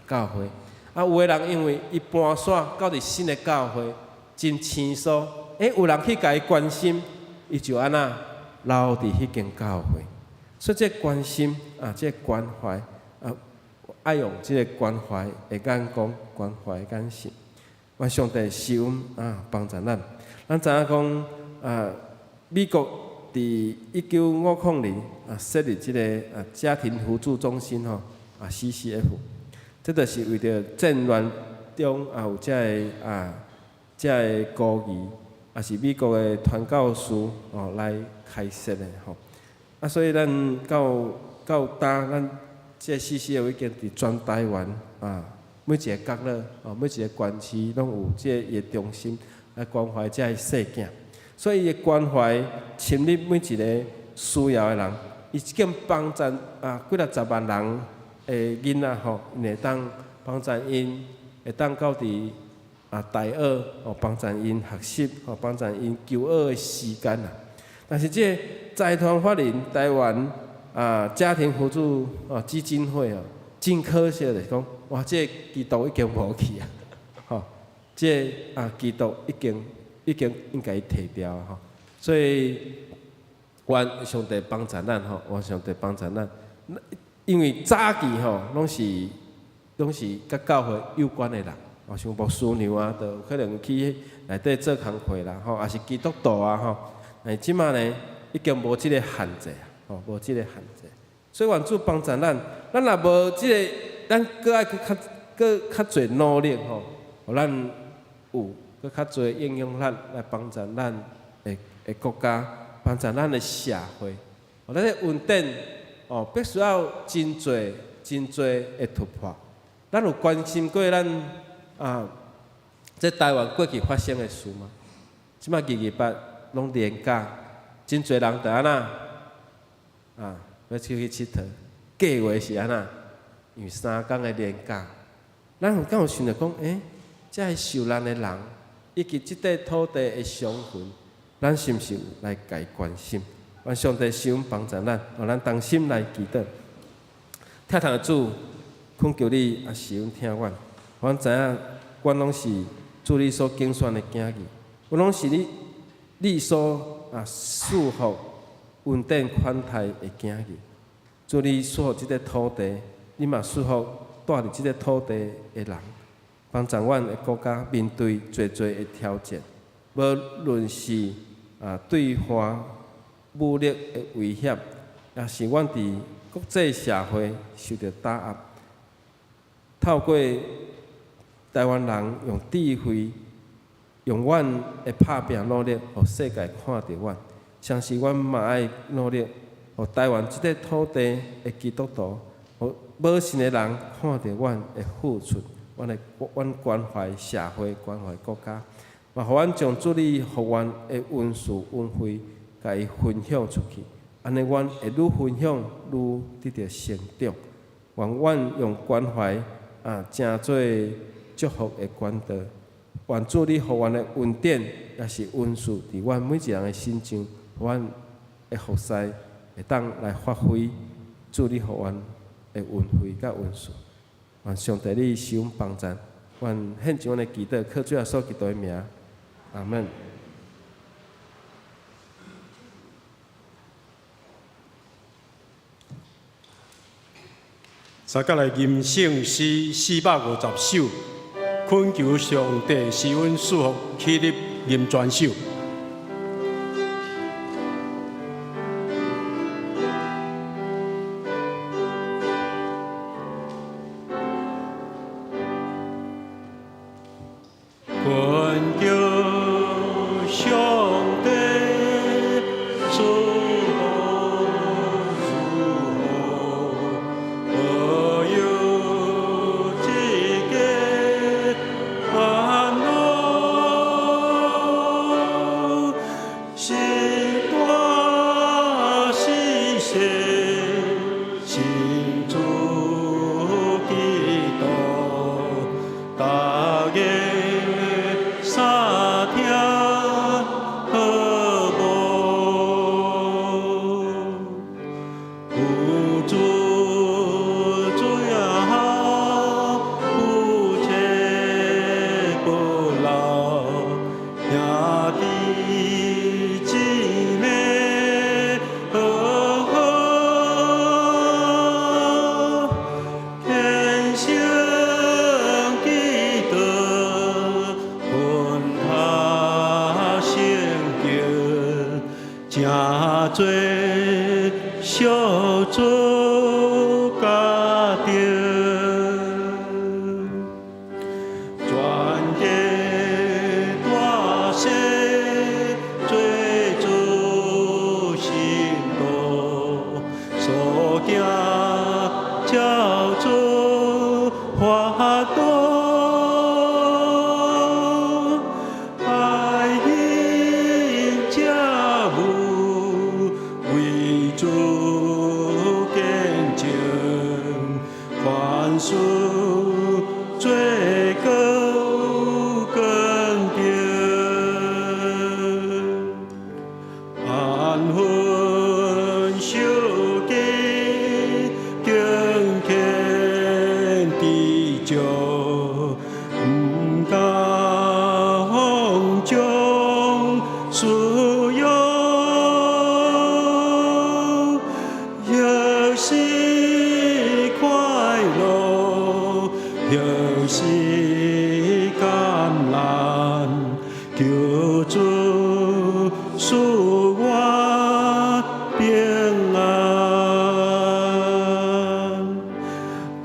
Speaker 3: 教会。有的人因为伊搬线到伫新的教会，真清楚，有人去甲伊关心，伊就安那留伫迄间教会。所以这关心这关怀爱用这个关怀的眼光、关怀的眼神。愿上帝施恩帮助咱。咱知影讲美国伫1950年设立这个家庭扶助中心CCF， 这就是为着战乱中有这个孤儿，也是美国的传教士来开设的所以咱到咱这 CCF 已经伫全台湾每一个角落每一个县市拢有这个中心来关怀这个细囝。所以伊的关怀深入每一个需要的人，伊即间帮助几十万人的囡仔因会当帮助因，会当到伫大学帮助因学习帮助因求学的时间但是这财团法人台湾家庭扶助基金会真可惜的讲，哇，这基督已经无去这基督已经应该摕掉所以愿上帝帮助咱愿上帝帮助咱，因为早期拢是甲教会有关的人，像牧师娘就有可能去内底做工课啦也是基督徒但是即马呢已经无即个限制无即个限制，所以愿主帮助咱若无即个，咱搁爱较侪努力互咱有搁较侪应用咱来帮助咱的国家，帮助咱的社会。咱的恩典必须要真侪的突破。咱有关心过咱这台湾过去发生的事吗？即摆228拢连假，真侪人就安那要出去佚佗，计划是安那，因为3天的连假，咱敢有想着讲，这受难的人，以及即块土地的伤痕，咱是毋是有来家关心？愿上帝施恩帮助咱，互咱同心来祈祷。疼痛的主，恳求你也是阮听阮，阮知影，阮拢是主你所拣选的囝儿，阮拢是你所赐福稳定款待的囝儿。主你赐福即个土地，你嘛赐福住伫即个土地的人，帮助阮的国家面对侪的挑战，无论是对华武力的威胁，也是阮伫国际社会受到打压。透过台湾人用智慧，用阮的拍拼努力，互世界看到阮。相信阮嘛爱努力，互台湾即个土地的基督徒，互无信的人看到阮的付出，阮关怀社会，关怀国家，嘛，互阮将主你互阮的恩赐恩惠，甲伊分享出去。安尼，阮会愈分享愈得到成长。愿阮用关怀成做祝福的管道。愿主你互阮的恩典，也是恩赐伫阮每一人的心上，互阮的服侍会当来发挥主你互阮的恩惠甲恩赐。愿上帝你使阮帮助，愿献上阮的祈祷，靠主耶稣基督的名，阿门。
Speaker 2: 接下来吟圣诗450首，恳求上帝使阮祝福起立吟全首。恳求上帝祝福。做小主家庭，全家大小做主心道，所行照主法度。事罪过更重，安分守己，敬虔知足，不敢放纵私欲，若是快乐，若是艰难，求主赐我平安。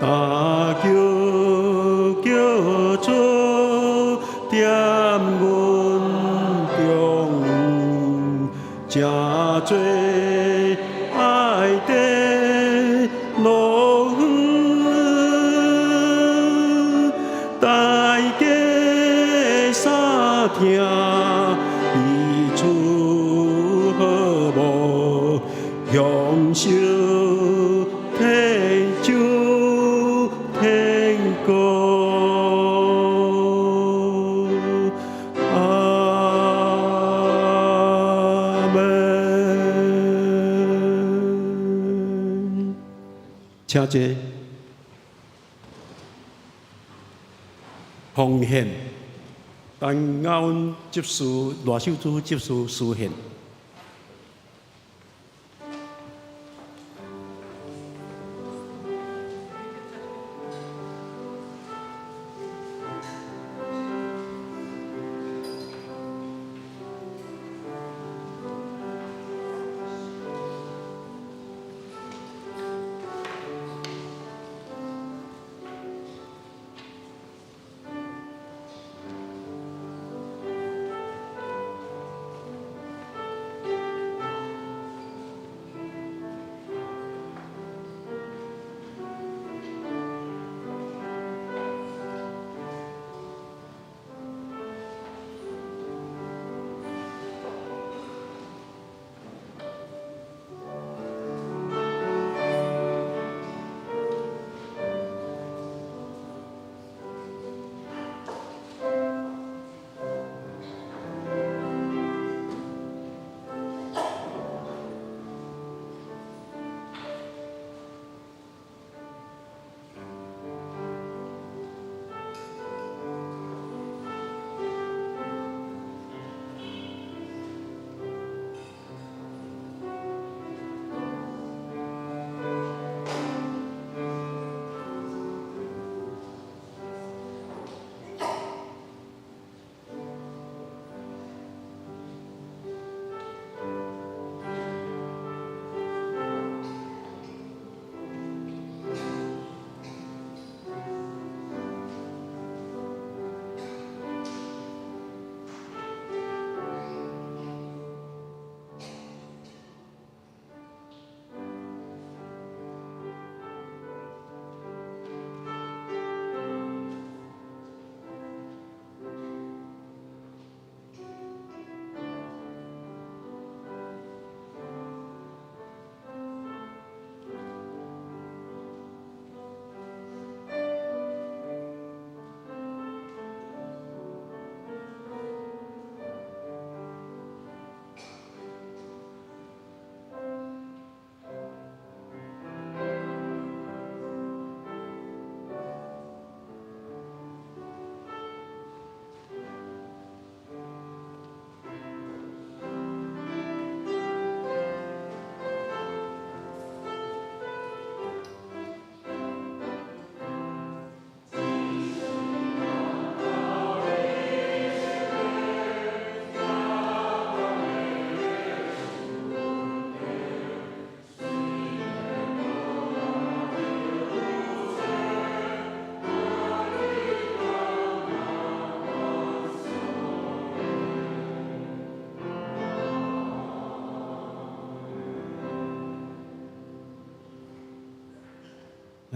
Speaker 2: 但求主点阮中，正做爱的路远，大家相听，彼此和睦，享受天主天国。阿门。请坐。奉献，但雅恩接受赖秀珠接受书献。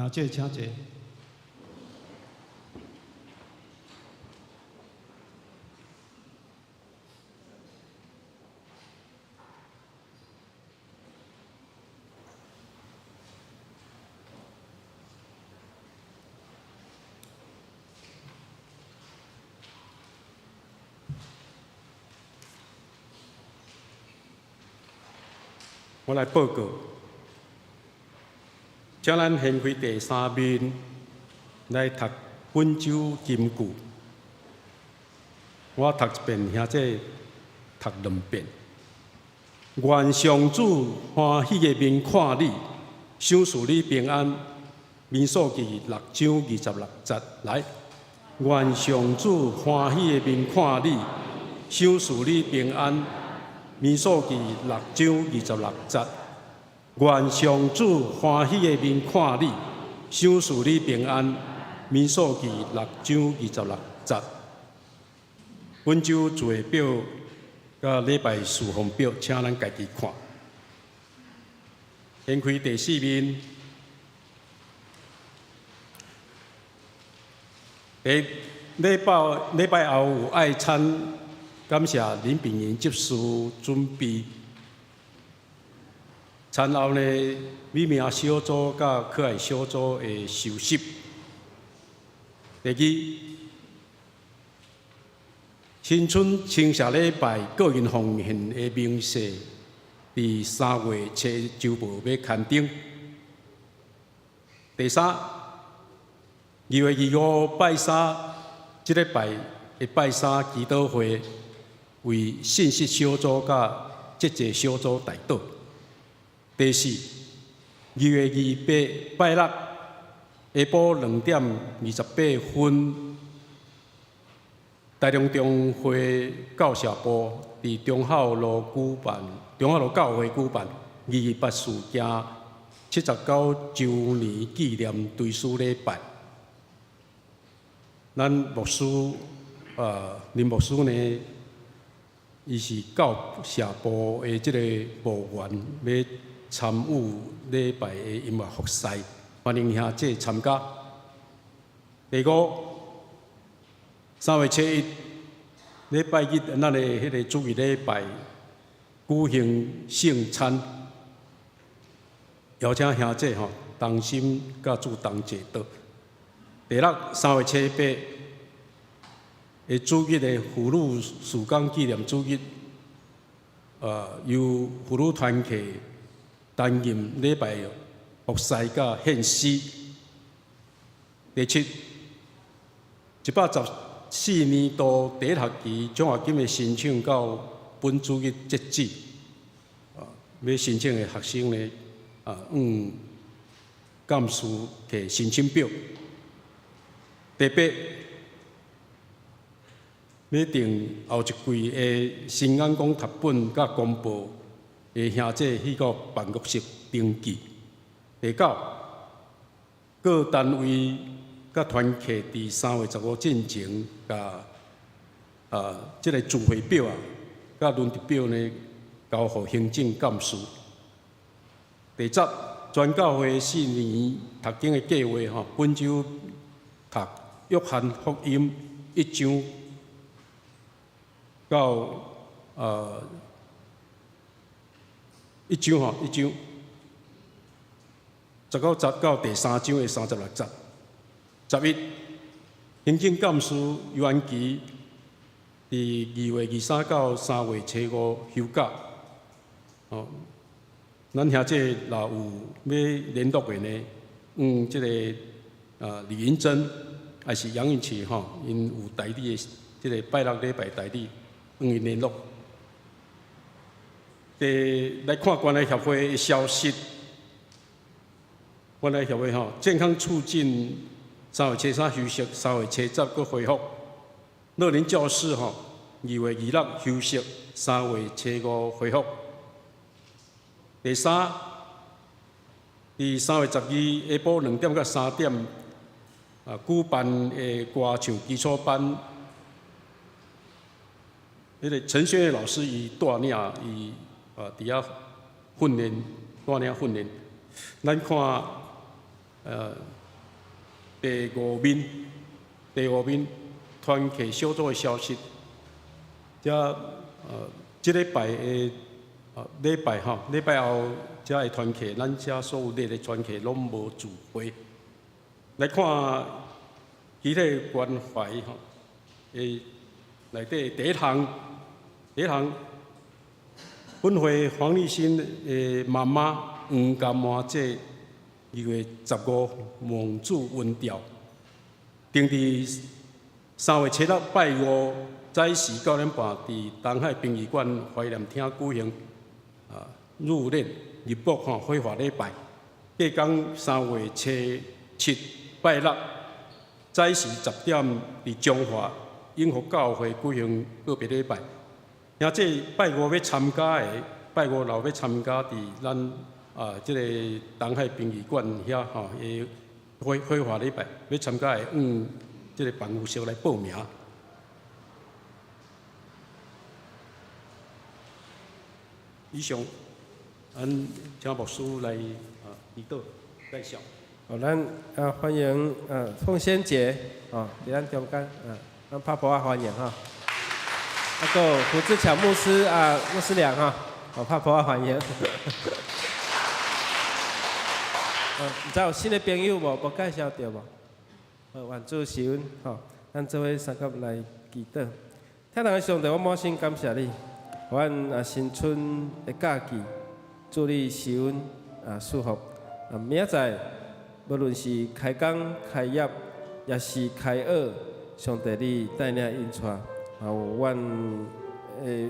Speaker 4: 请坐，请坐。
Speaker 2: 我来报告，请咱献开第3面来读本周金句。我读一遍，兄弟读2遍。愿上主欢喜的面看你，赏赐你平安。民数记6章26节来。愿上主欢喜的面看你，赏赐你平安。民数记6章26节。愿上主欢喜的面看你，赏赐你平安。民数记6章26节。本周作业表甲礼拜事项表，请咱家己看。掀开第4面，礼拜后有爱餐，感谢林炳炎执事准备。餐后呢，美名小组甲可爱小组的收拾。第2。新春青社礼拜个人奉献的明细，伫3月初周报要刊登。第3，2月25拜3，即礼拜会拜三祈祷会为信息小组甲节制小组代祷。第四，2月28拜六下晡2:28，台中中会教社部伫中孝路教会举办2月8事件79周年纪念追思礼拜。咱牧师林牧师呢，伊是教社部的即个部员，要参与礼拜的音乐服侍，欢迎兄弟参加。第5，3月7日礼拜日，咱的迄个主日礼拜举行圣餐，邀请兄弟同心甲主同齐祷。第6，3月7、8的主日的妇女事工纪念主日，由妇女团契担任礼拜服侍甲献诗。第7，114年度第1学期奖学金的申请到本主日截止，要申请的学生呢，监视摕申请表。第8，要订后一季的新眼光读本甲公报的兄弟去到办公室登记。第9，各单位甲团契伫3月15进前，甲即个聚会表甲轮值表呢，交予行政监事。第10，全教会4年读经的计划本周读约翰福音1章到1章19节到第3章的36节。11，行政监事尤安琪伫2月23到3月15休假。咱兄弟若有要联络的呢，即个李云珍还是杨云琪因有代理的即个拜六礼拜代理，因联络。来看关爱协会的消息，关爱协会健康促进3月73休息，3月70佫恢复。乐龄教室2月26休息，3月75恢复。第3，伫3月12下晡2点到3点，举办的歌唱基础班，迄个陈轩老师伊带领伊伫遐训练，带领训练。咱看第5面团契小组的消息，即礼拜的礼拜后，遮的团契，咱遮所有列的团契拢无聚会。来看其他关怀诶内底第一项，本会黄立新的妈妈黄甘妈姐2月15蒙主温调，定伫3月7日拜5早时9点半，伫东海殡仪馆怀念厅举行入殓入卜火化礼拜。隔天3月7拜六早时10点，伫中华永福教会举行告别礼拜。兄弟拜5要参加的，拜5若要参加伫咱即个东海殡仪馆遐的火化礼拜，要参加的即个办公室来报名。以上，请牧师来祈祷介绍。
Speaker 3: 咱欢迎凤仙姐伫咱中间咱拍婆欢迎个胡志强牧师牧师娘拍婆欢迎。唔知有新的朋友无介绍到无？愿主施恩咱做伙三甲来祈祷。听人上帝，我满心感谢你，互阮新春的假期，祝你施恩祝福。明仔载，无论是开工开业，也是开学，上帝你带领因带，有阮诶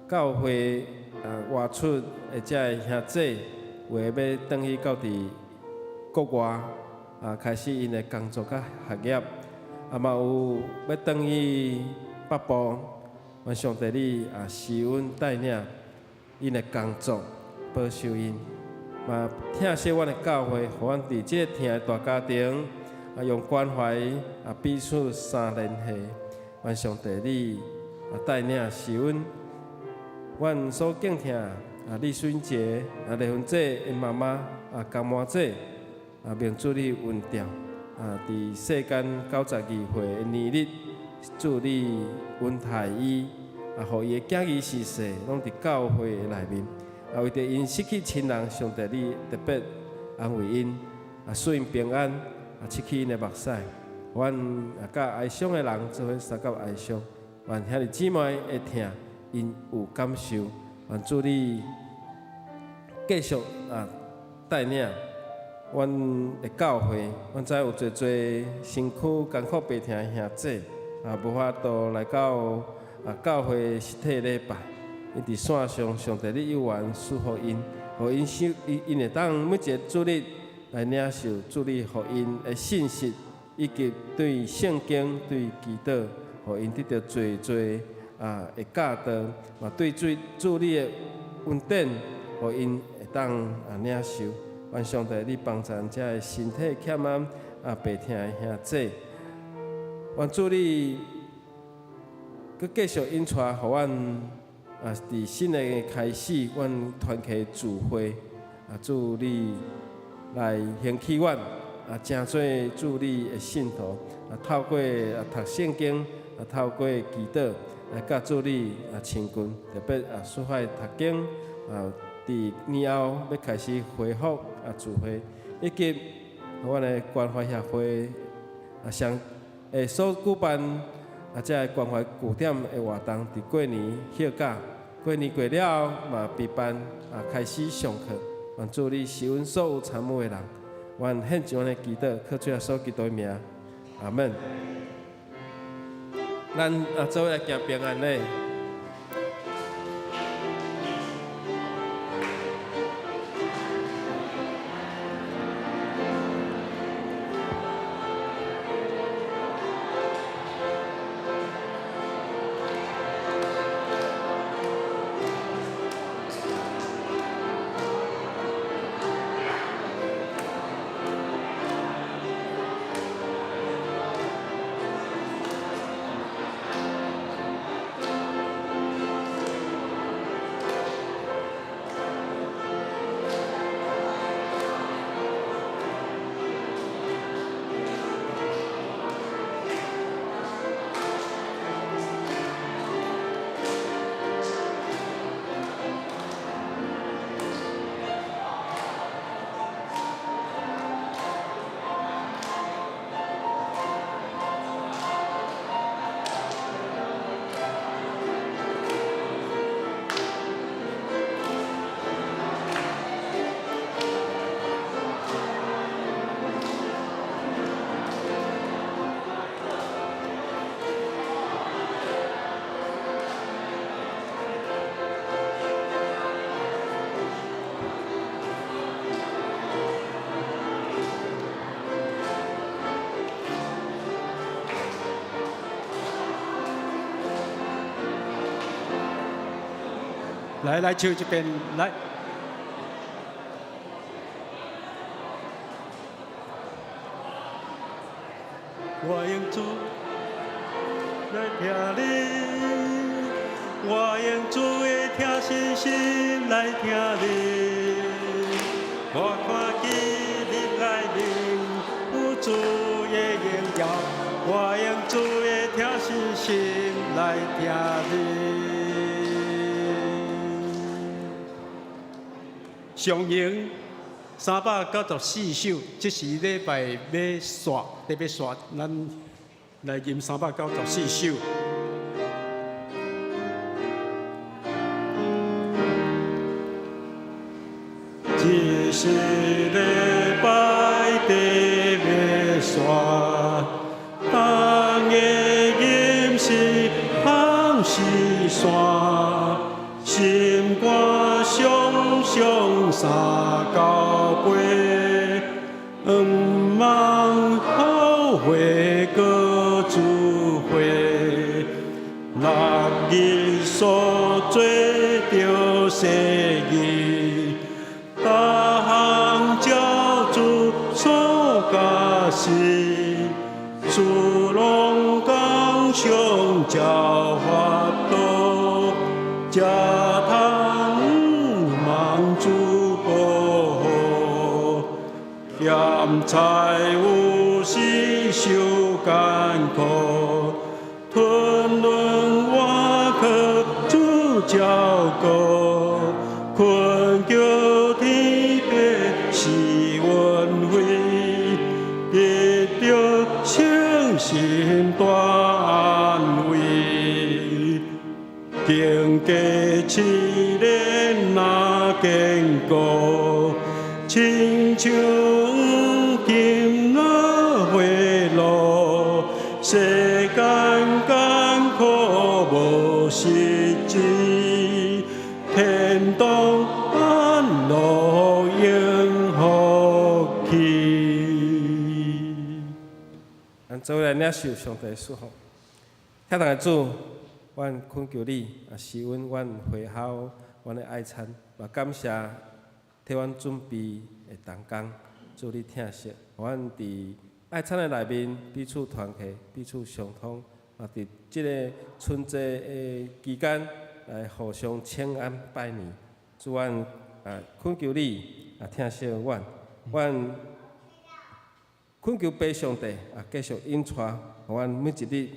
Speaker 3: 教会外出或者的兄弟，为要转去到伫国外开始因的工作甲学业，嘛有要转去北部，愿上帝你施恩带领因的工作，保守因。嘛，疼惜阮的教会，互阮伫即个疼的大家庭，用关怀彼此相联系。愿上帝你带领施恩，阮所敬听李孙杰丽芬姐因妈妈江妈姐明主你运调伫世间92岁的年日，祝你运太医互伊的囝儿逝世，拢伫教会内面。为着因失去亲人，上帝你特别安慰因，使因平安，拭去因的目屎。阮甲哀伤的人做伙三角哀伤，愿兄弟姊妹会听，因有感受。愿主你继续带领阮的教会。阮知有侪身躯艰苦病痛的兄弟，无法度来到教会实体礼拜。因伫线上，上帝你有缘赐福因，互因因会当每一个主日来领受主你互因的信息，以及对圣经、对祈祷，互因得到最的教导，嘛对主你的恩典，互因会当领受。愿上帝你帮助遮的身体欠安病痛的兄弟，愿主你佮继续引带，互阮。伫新的开始，阮团契聚会，祝你来兴起阮，真侪祝你的信徒，透过读圣经，透过祈祷，来甲祝你亲近，特别适合读经，伫年后要开始恢复聚会，以及阮的关怀协会所举办这关怀据点的活动，伫过年休假。过年过了，嘛闭班开始上课。愿祝你施恩所有参与的人，愿献上的祈祷，靠主耶稣基督的名，阿门。咱做伙来行平安礼。
Speaker 2: 来唱这边来。我用主来听你，我用主的听信心来听你。我看见你来临，有主的荣耀，我用主的听信心来听你。上营394首，这是礼拜要刷，特别刷，咱来吟394首。这是礼拜特别刷，当夜。山，心肝上上三交杯，望后悔各自回，六日所做着生意，各项照主所教示，自拢讲上教法度，才通望主保护。嫌财有时受艰苦，吞论我可主照顾，困叫天父是运费，得着圣心大安慰，经过试炼那坚固，亲像金那花露，世间艰苦无实质，天堂安乐永福气。
Speaker 3: 咱做来领受上帝的祝福。听大家主，阮恳求你啊，施允阮会校，阮的爱餐，也感谢替阮准备的同工，祝你听惜，阮伫爱餐的内面彼此团契，彼此相通，啊，伫即个春节的期间来互相请安拜年。祝阮啊恳求你啊，听惜阮，阮恳求爸上帝啊，继续引带，互阮每一日。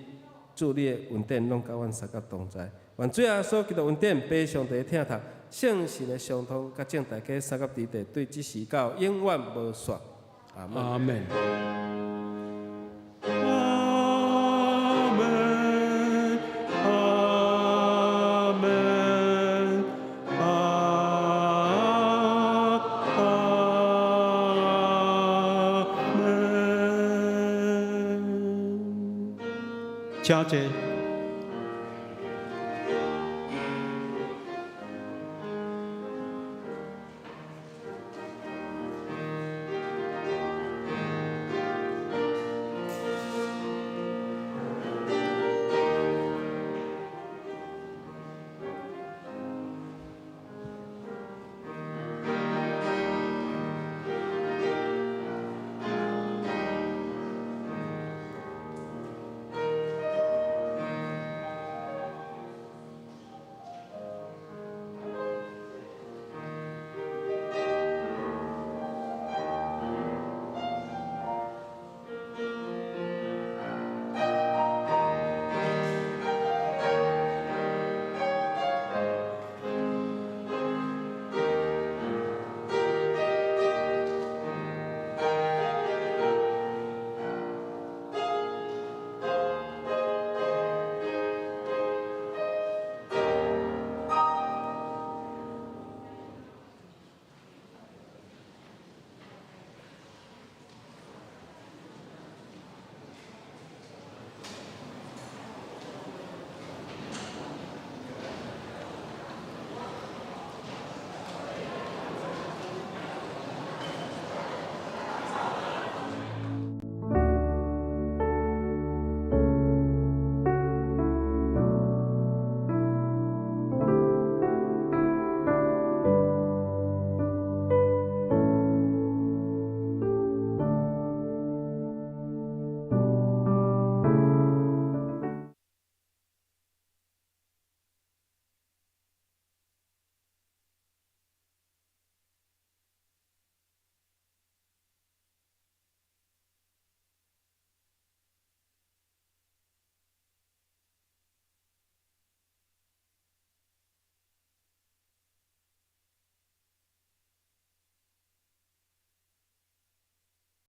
Speaker 3: 祝你的恩典拢甲阮三甲同在，愿最后所基督恩典，爸上帝的听读，圣神的相通，甲正大家三甲之地，对即时到永远无煞。阿门。
Speaker 2: 阿门。请坐。